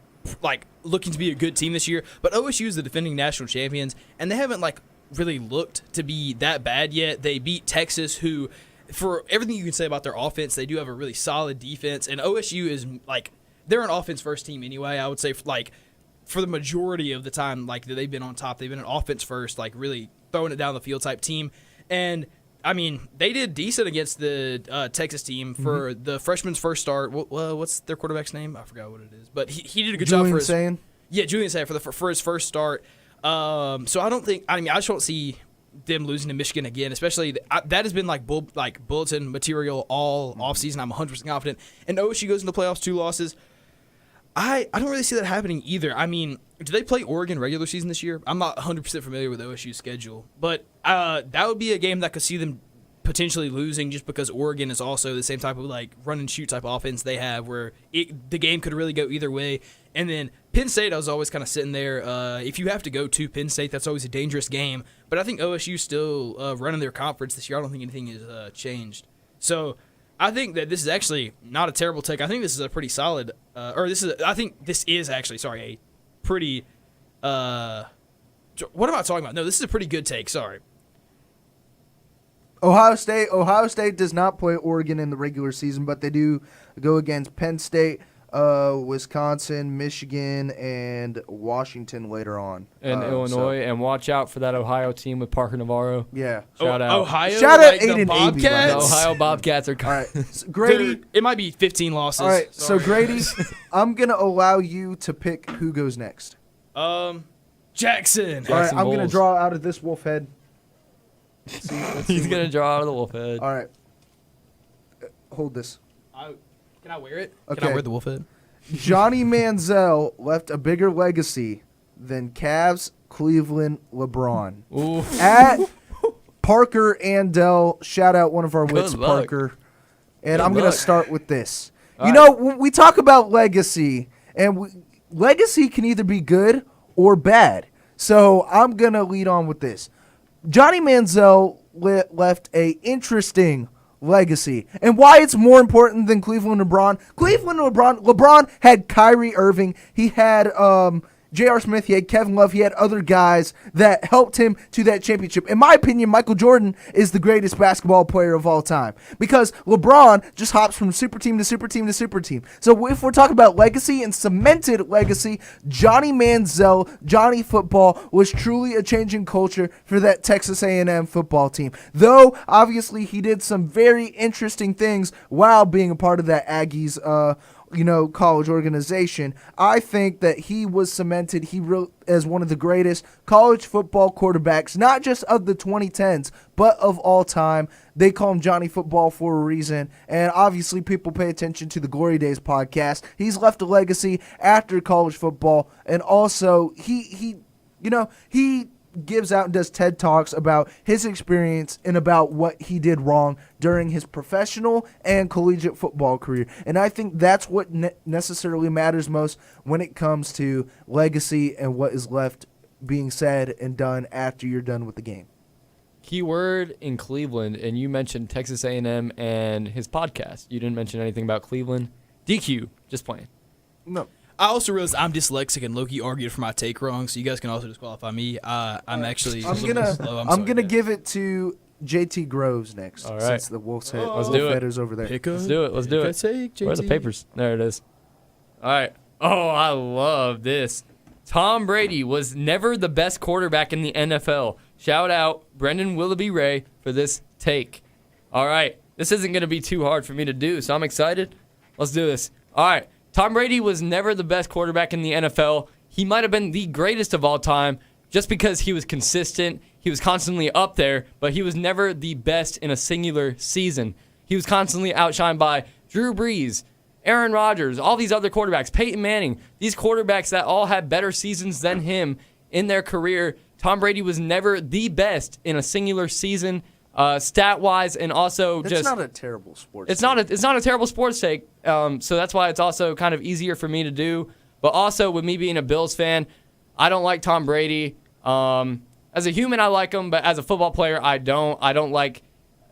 looking to be a good team this year, but OSU is the defending national champions, and they haven't like really looked to be that bad yet. They beat Texas, who, for everything you can say about their offense, they do have a really solid defense, and OSU is like they're an offense first team anyway. I would say like for the majority of the time like that they've been on top, they've been an offense first, like really throwing it down the field type team, and I mean, they did decent against the Texas team for the freshman's first start. What's their quarterback's name? I forgot what it is, but he did a good job for his. Julian Sayin? Yeah, Julian Sayin for his first start. So I don't think. I mean, I just don't see them losing to Michigan again. Especially that has been like bulletin material all offseason. I'm 100% confident. And OSU goes into the playoffs 2 losses. I don't really see that happening either. I mean, do they play Oregon regular season this year? I'm not 100% familiar with OSU's schedule, but that would be a game that could see them potentially losing just because Oregon is also the same type of like run and shoot type offense they have where the game could really go either way. And then Penn State, I was always kind of sitting there. If you have to go to Penn State, that's always a dangerous game. But I think OSU still running their conference this year. I don't think anything has changed. So I think that this is actually not a terrible take. I think this is a pretty solid, I think this is actually, a pretty, what am I talking about? No, this is a pretty good take, sorry. Ohio State does not play Oregon in the regular season, but they do go against Penn State, Wisconsin, Michigan, and Washington later on. And Illinois, and watch out for that Ohio team with Parker Navarro. Yeah. Shout out. Ohio? Shout out like the Aiden Abey. Bobcats? The Ohio Bobcats are All coming. right. So Grady. Dude, it might be 15 losses. All right. Sorry. So, Grady, I'm going to allow you to pick who goes next. Jackson. All right. I'm going to Bulls. draw out of this wolf head. Let's He's going to draw out of the wolf head. All right. Hold this. Can I wear it? Okay. Can I wear the wolf head? Johnny Manziel left a bigger legacy than Cavs, Cleveland, LeBron. Ooh. At Parker Andell, shout out one of our wits, Good luck. Parker. And Good I'm going to luck. start with this. All you right. know, when we talk about legacy, and legacy can either be good or bad. So I'm going to lead on with this. Johnny Manziel left a interesting legacy. And why it's more important than Cleveland and LeBron. LeBron had Kyrie Irving. He had J.R. Smith. He had Kevin Love. He had other guys that helped him to that championship. In my opinion, Michael Jordan is the greatest basketball player of all time because LeBron just hops from super team to super team to super team. So if we're talking about legacy and cemented legacy, Johnny Manziel, Johnny Football, was truly a changing culture for that Texas A&M football team. Though, obviously, he did some very interesting things while being a part of that Aggies college organization. I think that he was cemented as one of the greatest college football quarterbacks, not just of the 2010s, but of all time. They call him Johnny Football for a reason, and obviously people pay attention to the Glory Days podcast. He's left a legacy after college football, and also he gives out and does TED Talks about his experience and about what he did wrong during his professional and collegiate football career. And I think that's what necessarily matters most when it comes to legacy and what is left being said and done after you're done with the game. Keyword in Cleveland, and you mentioned Texas A&M and his podcast. You didn't mention anything about Cleveland. DQ, just playing. No. I also realized I'm dyslexic and Loki argued for my take wrong, so you guys can also disqualify me. I'm actually I'm gonna give it to JT Groves next. All right. Since the Wolves head, Let's do it. headers over there. Let's do it. Let's do it. Where are the papers? There it is. All right. Oh, I love this. Tom Brady was never the best quarterback in the NFL. Shout out Brendan Willoughby Ray for this take. All right. This isn't going to be too hard for me to do, so I'm excited. Let's do this. All right. Tom Brady was never the best quarterback in the NFL. He might have been the greatest of all time just because he was consistent. He was constantly up there, but he was never the best in a singular season. He was constantly outshined by Drew Brees, Aaron Rodgers, all these other quarterbacks, Peyton Manning, these quarterbacks that all had better seasons than him in their career. Tom Brady was never the best in a singular season, stat-wise, and also It's not a terrible sports. It's not a terrible sports take. So that's why it's also kind of easier for me to do. But also with me being a Bills fan, I don't like Tom Brady. As a human, I like him, but as a football player, I don't. I don't like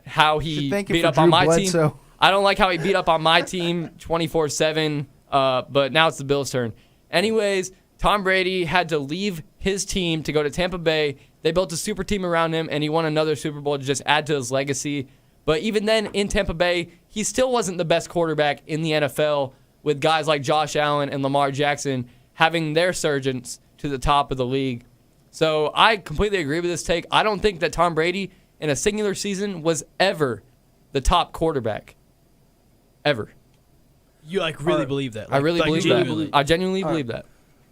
how he beat up on my team. I don't like how he beat up on my team 24/7. But now it's the Bills' turn. Anyways, Tom Brady had to leave his team to go to Tampa Bay. They built a super team around him, and he won another Super Bowl to just add to his legacy. But even then, in Tampa Bay, he still wasn't the best quarterback in the NFL, with guys like Josh Allen and Lamar Jackson having their surgence to the top of the league. So I completely agree with this take. I don't think that Tom Brady in a singular season was ever the top quarterback. Ever. You really believe that? I really believe that. I genuinely believe that.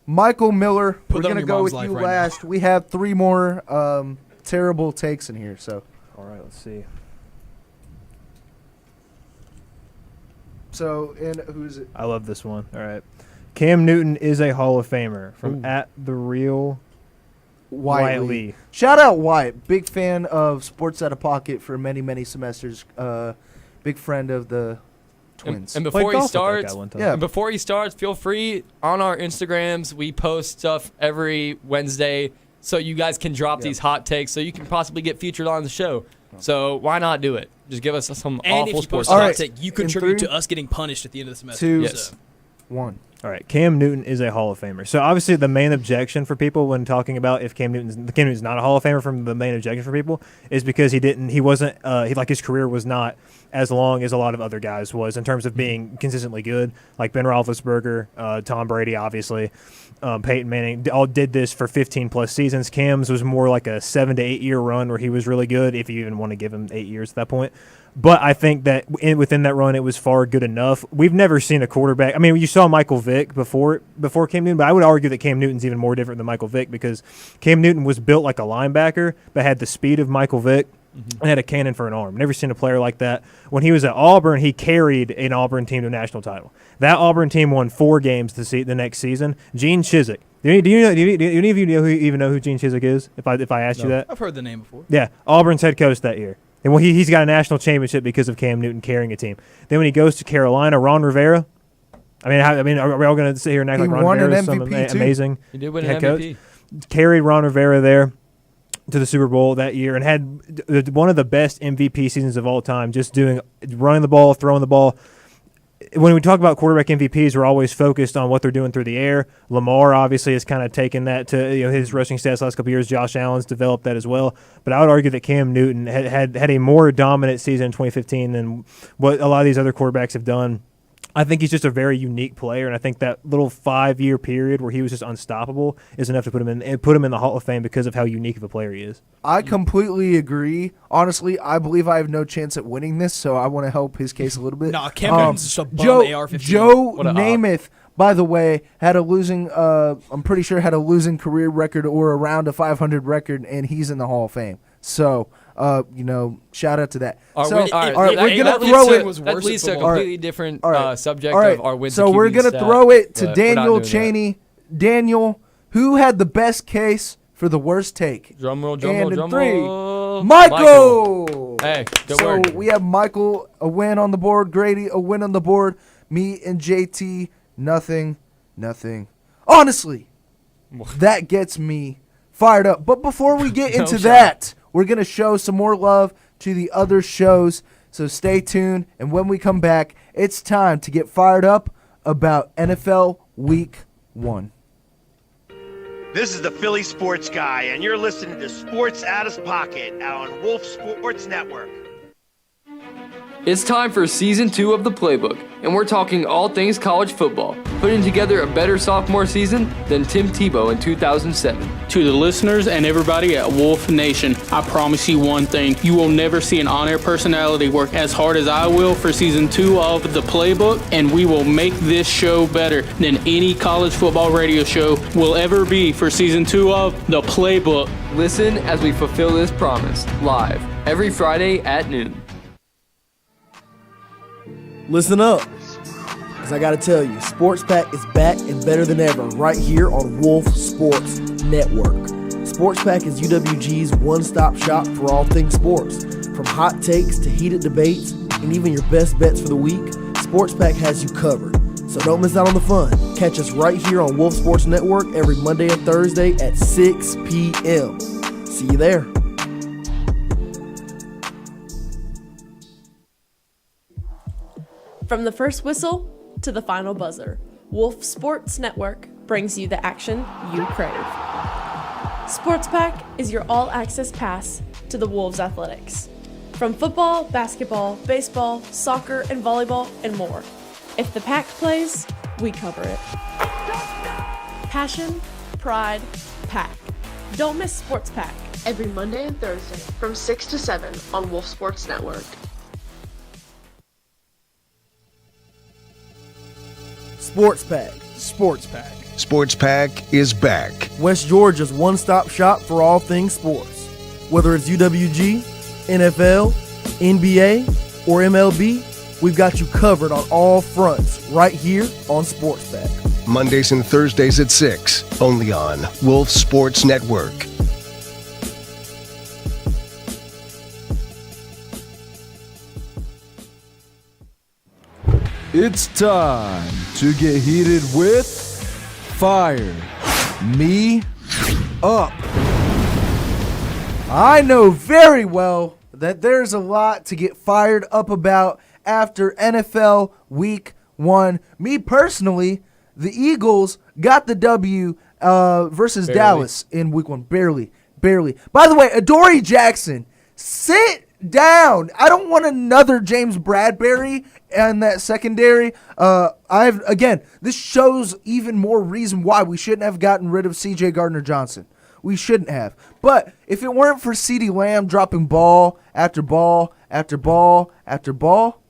Michael Miller, we're that on going to your go mom's with you life right last. We have 3 more terrible takes in here. So, All right, let's see. Who's it? I love this one. All right. Cam Newton is a Hall of Famer from @TheReal Whiteley. Shout out Wyatt. Big fan of Sports Out of Pocket for many, many semesters. Big friend of the Twins. And before he starts, feel free on our Instagrams. We post stuff every Wednesday, so you guys can drop these hot takes, so you can possibly get featured on the show. So why not do it? Just give us some and awful if you sports post a hot talk. take, you contribute to us getting punished at the end of the semester. 2, So. 1. All right, Cam Newton is a Hall of Famer. So obviously the main objection for people when talking about if Cam Newton's not a Hall of Famer, from the main objection for people is because his career was not as long as a lot of other guys was in terms of being consistently good. Like Ben Roethlisberger, Tom Brady, obviously, Peyton Manning all did this for 15 plus seasons. Cam's was more like a 7 to 8 year run where he was really good, if you even want to give him 8 years at that point. But I think that within that run, it was far good enough. We've never seen a quarterback. I mean, you saw Michael Vick before Cam Newton, but I would argue that Cam Newton's even more different than Michael Vick because Cam Newton was built like a linebacker, but had the speed of Michael Vick and had a cannon for an arm. Never seen a player like that. When he was at Auburn, he carried an Auburn team to a national title. That Auburn team won 4 games the next season. Gene Chizik. Do any of you even know who Gene Chizik is? If I asked you that, I've heard the name before. Yeah, Auburn's head coach that year. And he's got a national championship because of Cam Newton carrying a team. Then when he goes to Carolina, Ron Rivera. I mean, are we all going to sit here and act like Ron Rivera is some amazing He did win head an coach? MVP. Carried Ron Rivera there to the Super Bowl that year and had one of the best MVP seasons of all time, just running the ball, throwing the ball. When we talk about quarterback MVPs, we're always focused on what they're doing through the air. Lamar obviously has kind of taken that to his rushing stats last couple of years. Josh Allen's developed that as well. But I would argue that Cam Newton had a more dominant season in 2015 than what a lot of these other quarterbacks have done. I think he's just a very unique player, and I think that little 5-year period where he was just unstoppable is enough to put him in the Hall of Fame because of how unique of a player he is. I completely agree. Honestly, I believe I have no chance at winning this, so I want to help his case a little bit. Nah, Cam Newton's just a bum AR-15. Joe Namath, by the way, had a losing. I'm pretty sure had a losing career record or around a 500 record, and he's in the Hall of Fame. So, shout out to that. All So, right, we're gonna throw it. At least a completely different subject All right. of our wins. So we're gonna throw it to Daniel Chaney. Daniel, who had the best case for the worst take? Drum roll, and in 3, roll. Michael. Hey, good so work. we have Michael a win on the board, Grady a win on the board, me and JT nothing. Honestly, that gets me fired up. But before we get into that, we're going to show some more love to the other shows. So stay tuned. And when we come back, it's time to get fired up about NFL Week 1. This is the Philly Sports Guy, and you're listening to Sports Out of Pocket on Wolf Sports Network. It's time for Season 2 of The Playbook, and we're talking all things college football, putting together a better sophomore season than Tim Tebow in 2007. To the listeners and everybody at Wolf Nation, I promise you one thing. You will never see an on-air personality work as hard as I will for Season 2 of The Playbook, and we will make this show better than any college football radio show will ever be for Season 2 of The Playbook. Listen as we fulfill this promise, live, every Friday at noon. Listen up, because I got to tell you, Sports Pack is back and better than ever right here on Wolf Sports Network. Sports Pack is UWG's one-stop shop for all things sports. From hot takes to heated debates and even your best bets for the week, Sports Pack has you covered. So don't miss out on the fun. Catch us right here on Wolf Sports Network every Monday and Thursday at 6 p.m. See you there. From the first whistle to the final buzzer, Wolf Sports Network brings you the action you crave. Sports Pack is your all-access pass to the Wolves athletics. From football, basketball, baseball, soccer, and volleyball, and more. If the pack plays, we cover it. Passion, pride, pack. Don't miss Sports Pack every Monday and Thursday from 6 to 7 on Wolf Sports Network. Sports Pack. Sports Pack. Sports Pack is back. West Georgia's one-stop shop for all things sports. Whether it's UWG, NFL, NBA, or MLB, we've got you covered on all fronts right here on Sports Pack. Mondays and Thursdays at 6, only on Wolf Sports Network. It's time to get heated with Fire Me Up. I know very well that there's a lot to get fired up about after NFL Week 1. Me personally, the Eagles got the W versus Dallas in Week 1. Barely. By the way, Adoree Jackson, sit down. I don't want another James Bradbury in that secondary. This shows even more reason why we shouldn't have gotten rid of C.J. Gardner-Johnson. We shouldn't have. But if it weren't for CeeDee Lamb dropping ball after ball after ball after ball,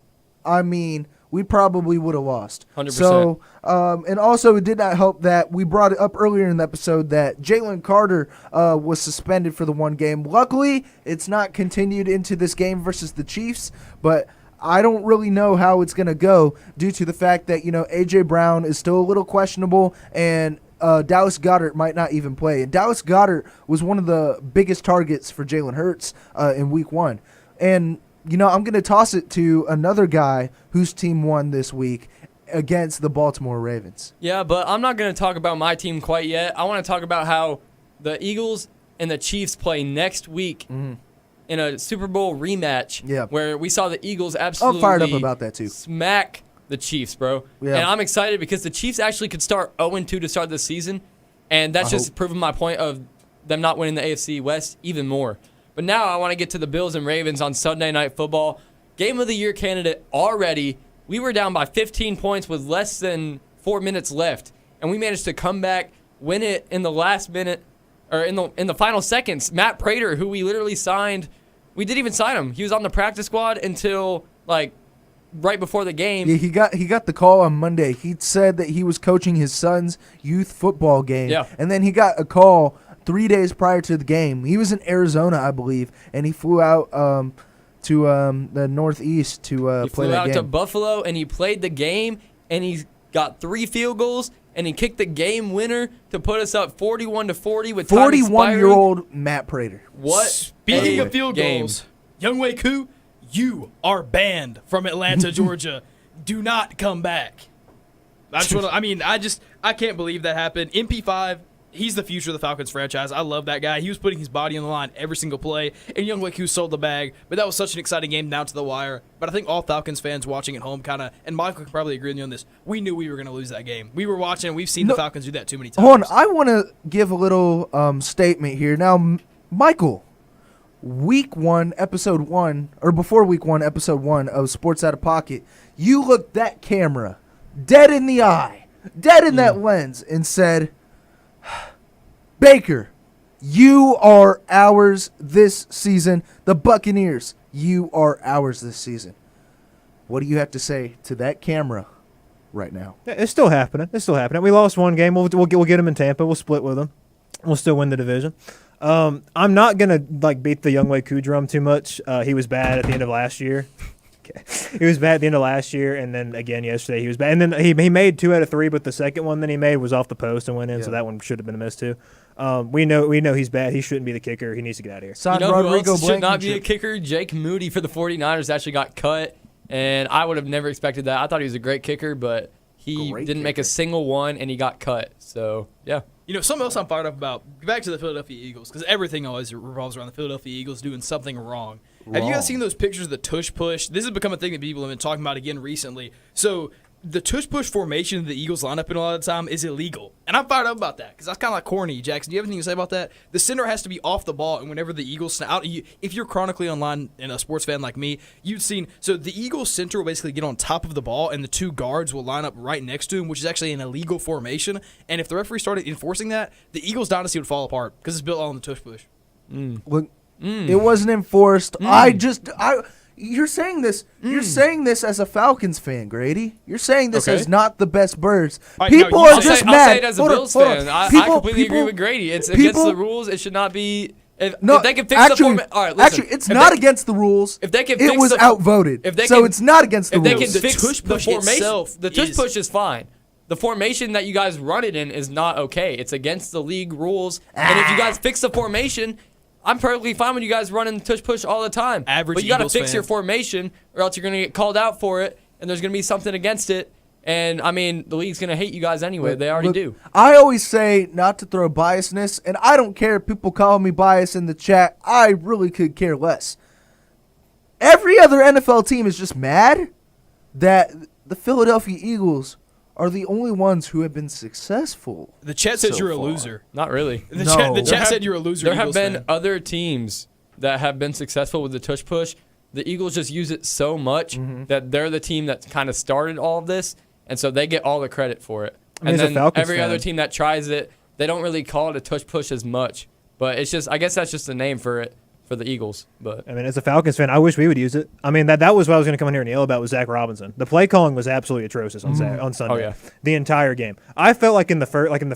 I mean, we probably would have lost. 100%. So, and also it did not help that we brought it up earlier in the episode that Jalen Carter was suspended for the one game. Luckily, it's not continued into this game versus the Chiefs, but I don't really know how it's going to go due to the fact that, A.J. Brown is still a little questionable and Dallas Goedert might not even play. And Dallas Goedert was one of the biggest targets for Jalen Hurts in Week 1. And I'm going to toss it to another guy whose team won this week against the Baltimore Ravens. Yeah, but I'm not going to talk about my team quite yet. I want to talk about how the Eagles and the Chiefs play next week in a Super Bowl rematch where we saw the Eagles absolutely I'm fired up about that too. Smack the Chiefs, bro. Yeah. And I'm excited because the Chiefs actually could start 0-2 to start this season, and that's just proving my point of them not winning the AFC West even more. But now I want to get to the Bills and Ravens on Sunday Night Football. Game of the Year candidate already. We were down by 15 points with less than 4 minutes left, and we managed to come back, win it in the last minute, or in the final seconds. Matt Prater, who we literally signed, we didn't even sign him. He was on the practice squad until right before the game. Yeah, he got the call on Monday. He said that he was coaching his son's youth football game, and then he got a call 3 days prior to the game. He was in Arizona, I believe, and he flew out to the Northeast to play that game. He flew out to Buffalo, and he played the game, and he got 3 field goals, and he kicked the game winner to put us up 41-40 with time expiring. 41-year-old Matt Prater. What? Speaking of field goals, Younghoe Koo, you are banned from Atlanta, Georgia. Do not come back. I can't believe that happened. MP5. He's the future of the Falcons franchise. I love that guy. He was putting his body on the line every single play, and Young Wei Koo sold the bag. But that was such an exciting game down to the wire. But I think all Falcons fans watching at home kind of, and Michael can probably agree with me on this, we knew we were going to lose that game. We were watching. We've seen the Falcons do that too many times. Hold on. I want to give a little statement here. Now, Michael, week 1, episode 1, or before week 1, episode 1 of Sports Out of Pocket, you looked that camera dead in the eye, dead in that lens, and said, Baker, you are ours this season. The Buccaneers, you are ours this season. What do you have to say to that camera right now? Yeah, it's still happening. We lost one game. We'll get them in Tampa. We'll split with them. We'll still win the division. I'm not gonna beat the Young Wei Koo drum too much. He was bad at the end of last year. He was bad at the end of last year, and then again yesterday he was bad. And then he made 2 out of 3, but the second one that he made was off the post and went in, so that one should have been a miss too. We know he's bad. He shouldn't be the kicker. He needs to get out of here. You know who else should not be a kicker? Jake Moody for the 49ers actually got cut, and I would have never expected that. I thought he was a great kicker, but he didn't make a single one, and he got cut. So, yeah. You know, something else I'm fired up about, back to the Philadelphia Eagles, because everything always revolves around the Philadelphia Eagles doing something wrong. Have you guys seen those pictures of the tush push? This has become a thing that people have been talking about again recently. So the tush push formation the Eagles line up in a lot of the time is illegal. And I'm fired up about that because that's kind of like corny. Jackson, do you have anything to say about that? The center has to be off the ball, and whenever the Eagles snap, if you're chronically online and a sports fan like me, you've seen, so the Eagles center will basically get on top of the ball, and the 2 guards will line up right next to him, which is actually an illegal formation. And if the referee started enforcing that, the Eagles dynasty would fall apart because it's built on the tush push. Look, it wasn't enforced. You're saying this. You're saying this as a Falcons fan, Grady. You're saying this as not the best birds. Right, people are just mad. I'll say it as a Bills fan. I completely agree with Grady. It's against the rules. It should not be. If they can fix the format. All right, listen. Actually, it's not against the rules. If they can, it was outvoted. So it's not against the rules. If they can fix the formation, the tush push is fine. The formation that you guys run it in is not okay. It's against the league rules. And if you guys fix the formation, I'm perfectly fine with you guys running tush push all the time. But you got to fix your formation, or else you're going to get called out for it, and there's going to be something against it. And, I mean, the league's going to hate you guys anyway. They already do. I always say not to throw biasness, and I don't care if people call me biased in the chat. I really could care less. Every other NFL team is just mad that the Philadelphia Eagles are the only ones who have been successful. The chat says you're a loser. Not really. The chat said you're a loser. There have been other teams that have been successful with the tush push. The Eagles just use it so much that they're the team that kind of started all of this, and so they get all the credit for it. And then every other team that tries it, they don't really call it a tush push as much. But it's just, I guess that's just the name for it. For the Eagles, but I mean, as a Falcons fan, I wish we would use it. I mean, that was what I was going to come in here and yell about was Zach Robinson. The play calling was absolutely atrocious on Sunday. Oh yeah, the entire game. I felt like in the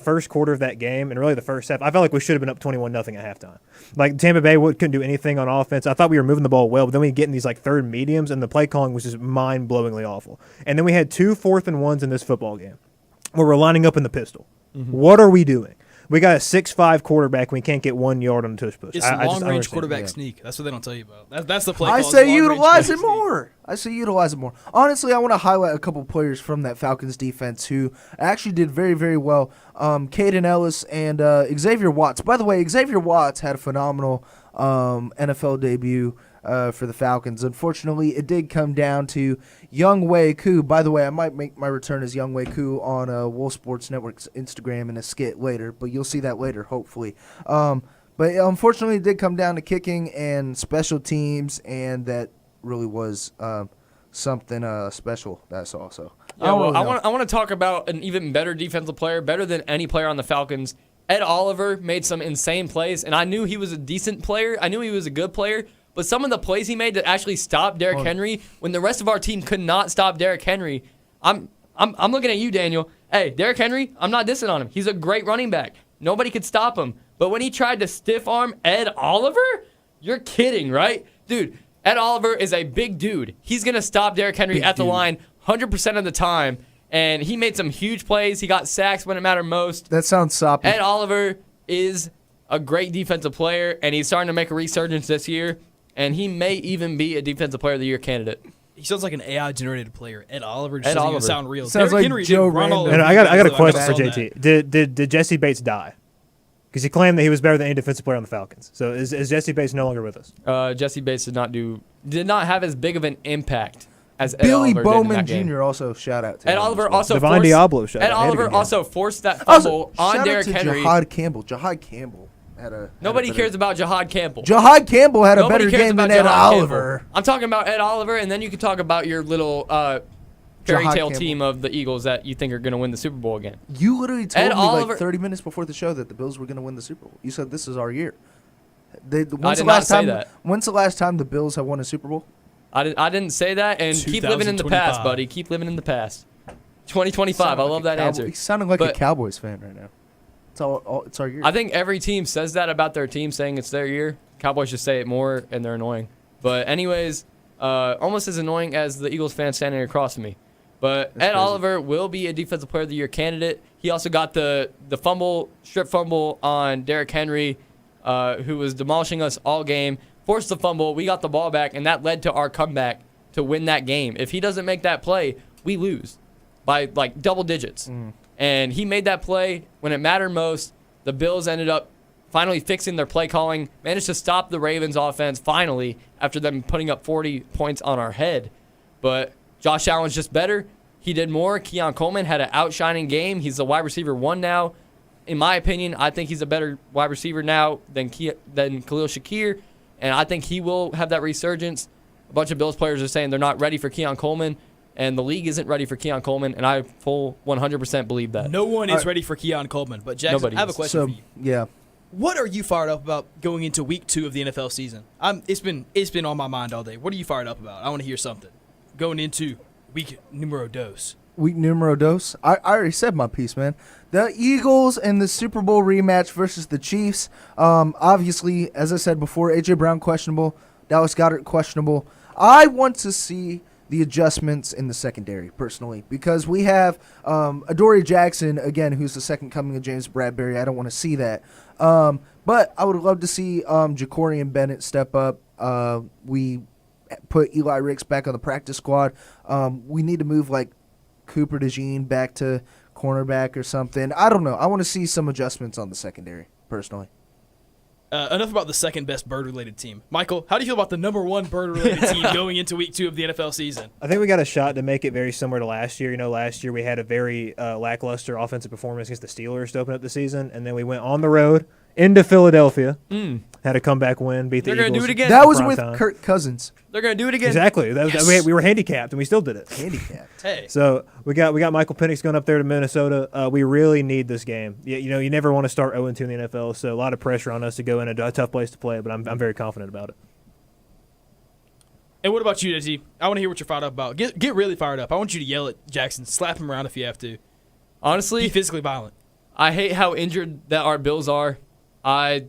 first quarter of that game, and really the first half, I felt like we should have been up 21-0 at halftime. Like Tampa Bay couldn't do anything on offense. I thought we were moving the ball well, but then we get in these like third mediums, and the play calling was just mind-blowingly awful. And then we had 2 4th-and-1s in this football game where we're lining up in the pistol. What are we doing? We got a 6'5" quarterback. We can't get 1 yard on the tush push. It's long-range quarterback sneak. That's what they don't tell you about. That's the play. I say utilize it more. Honestly, I want to highlight a couple players from that Falcons defense who actually did very, very well. Caden Ellis and Xavier Watts. By the way, Xavier Watts had a phenomenal NFL debut for the Falcons. Unfortunately, it did come down to Young Wei Koo. By the way, I might make my return as Young Wei Koo on Wolf Sports Network's Instagram in a skit later, but you'll see that later, hopefully. But unfortunately, it did come down to kicking and special teams, and that really was something special. That's also. Yeah, I want to talk about an even better defensive player, better than any player on the Falcons. Ed Oliver made some insane plays, and I knew he was a decent player. I knew he was a good player. But some of the plays he made that actually stopped Derrick Henry when the rest of our team could not stop Derrick Henry. I'm looking at you, Daniel. Hey, Derrick Henry, I'm not dissing on him. He's a great running back. Nobody could stop him. But when he tried to stiff arm Ed Oliver, you're kidding, right? Dude, Ed Oliver is a big dude. He's going to stop Derrick Henry at the line 100% of the time. And he made some huge plays. He got sacks when it mattered most. That sounds soppy. Ed Oliver is a great defensive player, and he's starting to make a resurgence this year. And he may even be a Defensive Player of the Year candidate. He sounds like an AI-generated player. Ed Oliver just doesn't sound real. Sounds like Joe Randall. And I got a question for JT. Did Jesse Bates die? because he claimed that he was better than any defensive player on the Falcons. So is Jesse Bates no longer with us? Jesse Bates did not have as big of an impact as Ed Billy Oliver Bowman did in that Jr. also shout out to Ed him Oliver as well. also Devon forced, Diablo shot Ed out. Oliver Hit it also forced that fumble on shout Derrick out to Henry. Jahad Campbell. Jahad Campbell Nobody cares about Jahad Campbell. Jahad Campbell had a Nobody better cares game about than Ed Jahad Oliver. Campbell. I'm talking about Ed Oliver, and then you can talk about your little fairy Jahad tale Campbell. team of the Eagles that you think are going to win the Super Bowl again. You literally told Ed me Oliver- like 30 minutes before the show that the Bills were going to win the Super Bowl. You said this is our year. When's I did not say that. When's the last time the Bills have won a Super Bowl? I didn't say that, and keep living in the past, 2025. buddy. Keep living in the past. 2025. I love that answer. You sounded like a But Cowboys fan right now. It's our year. I think every team says that about their team, saying it's their year. Cowboys just say it more, and they're annoying. But anyways, almost as annoying as the Eagles fan standing across from me. But That's Ed crazy. Oliver will be a Defensive Player of the Year candidate. He also got the strip fumble on Derrick Henry, who was demolishing us all game. Forced the fumble. We got the ball back, and that led to our comeback to win that game. If he doesn't make that play, we lose by like double digits. And he made that play when it mattered most. The Bills ended up finally fixing their play calling, managed to stop the Ravens offense finally after them putting up 40 points on our head. But Josh Allen's just better. He did more. Keon Coleman had an outshining game. He's the wide receiver 1 now. In my opinion, I think he's a better wide receiver now than Khalil Shakir, and I think he will have that resurgence. A bunch of Bills players are saying they're not ready for Keon Coleman, and the league isn't ready for Keon Coleman, and I full 100% believe that. No one is ready for Keon Coleman. But Jackson, Nobody I have a is. question for you. Yeah. What are you fired up about going into week 2 of the NFL season? It's been on my mind all day. What are you fired up about? I want to hear something. Going into week numero dos. Week numero dos. I already said my piece, man. The Eagles and the Super Bowl rematch versus the Chiefs. Obviously, as I said before, A.J. Brown questionable, Dallas Goedert questionable. I want to see the adjustments in the secondary, personally, because we have Adoree Jackson, again, who's the second coming of James Bradbury. I don't want to see that. But I would love to see Jacorian Bennett step up. We put Eli Ricks back on the practice squad. We need to move, like, Cooper DeJean back to cornerback or something. I don't know. I want to see some adjustments on the secondary, personally. Enough about the second best bird-related team. Michael, how do you feel about the number 1 bird-related team going into week 2 of the NFL season? I think we got a shot to make it very similar to last year. You know, last year we had a very lackluster offensive performance against the Steelers to open up the season, and then we went on the road into Philadelphia, had a comeback win, beat the They're Eagles. gonna do it again. That was with Kirk Cousins. They're going to do it again. Exactly. Yes. We were handicapped, and we still did it. Handicapped. Hey. So we got Michael Penix going up there to Minnesota. We really need this game. You never want to start 0-2 in the NFL, so a lot of pressure on us to go in a tough place to play, but I'm very confident about it. And what about you, JT? I want to hear what you're fired up about. Get really fired up. I want you to yell at Jackson, slap him around if you have to. Honestly, Be physically violent. I hate how injured that our Bills are. I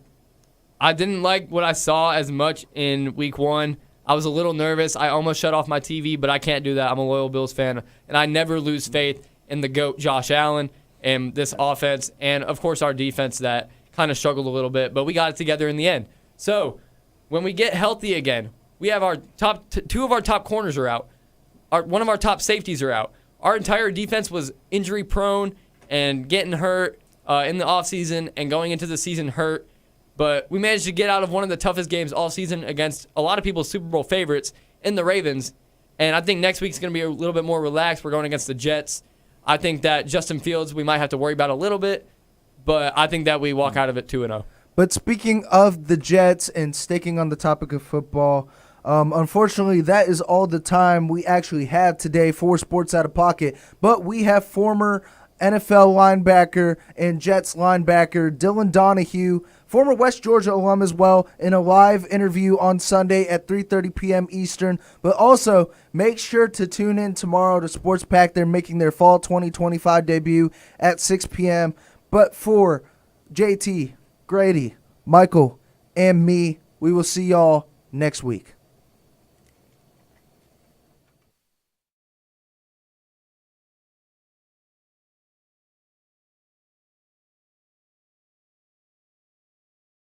didn't like what I saw as much in week 1. I was a little nervous. I almost shut off my TV, but I can't do that. I'm a loyal Bills fan, and I never lose faith in the GOAT, Josh Allen, and this offense, and, of course, our defense that kind of struggled a little bit, but we got it together in the end. So when we get healthy again, we have our two of our top corners are out. One of our top safeties are out. Our entire defense was injury-prone and getting hurt in the offseason and going into the season hurt. But we managed to get out of one of the toughest games all season against a lot of people's Super Bowl favorites in the Ravens. And I think next week's going to be a little bit more relaxed. We're going against the Jets. I think that Justin Fields we might have to worry about a little bit, but I think that we walk out of it 2-0. But speaking of the Jets and sticking on the topic of football, unfortunately, that is all the time we actually have today for Sports Out of Pocket. But we have former NFL linebacker and Jets linebacker Dylan Donahue, former West Georgia alum as well, in a live interview on Sunday at 3:30 p.m. Eastern. But also, make sure to tune in tomorrow to Sports Pack. They're making their fall 2025 debut at 6 p.m. But for JT, Grady, Michael, and me, we will see y'all next week.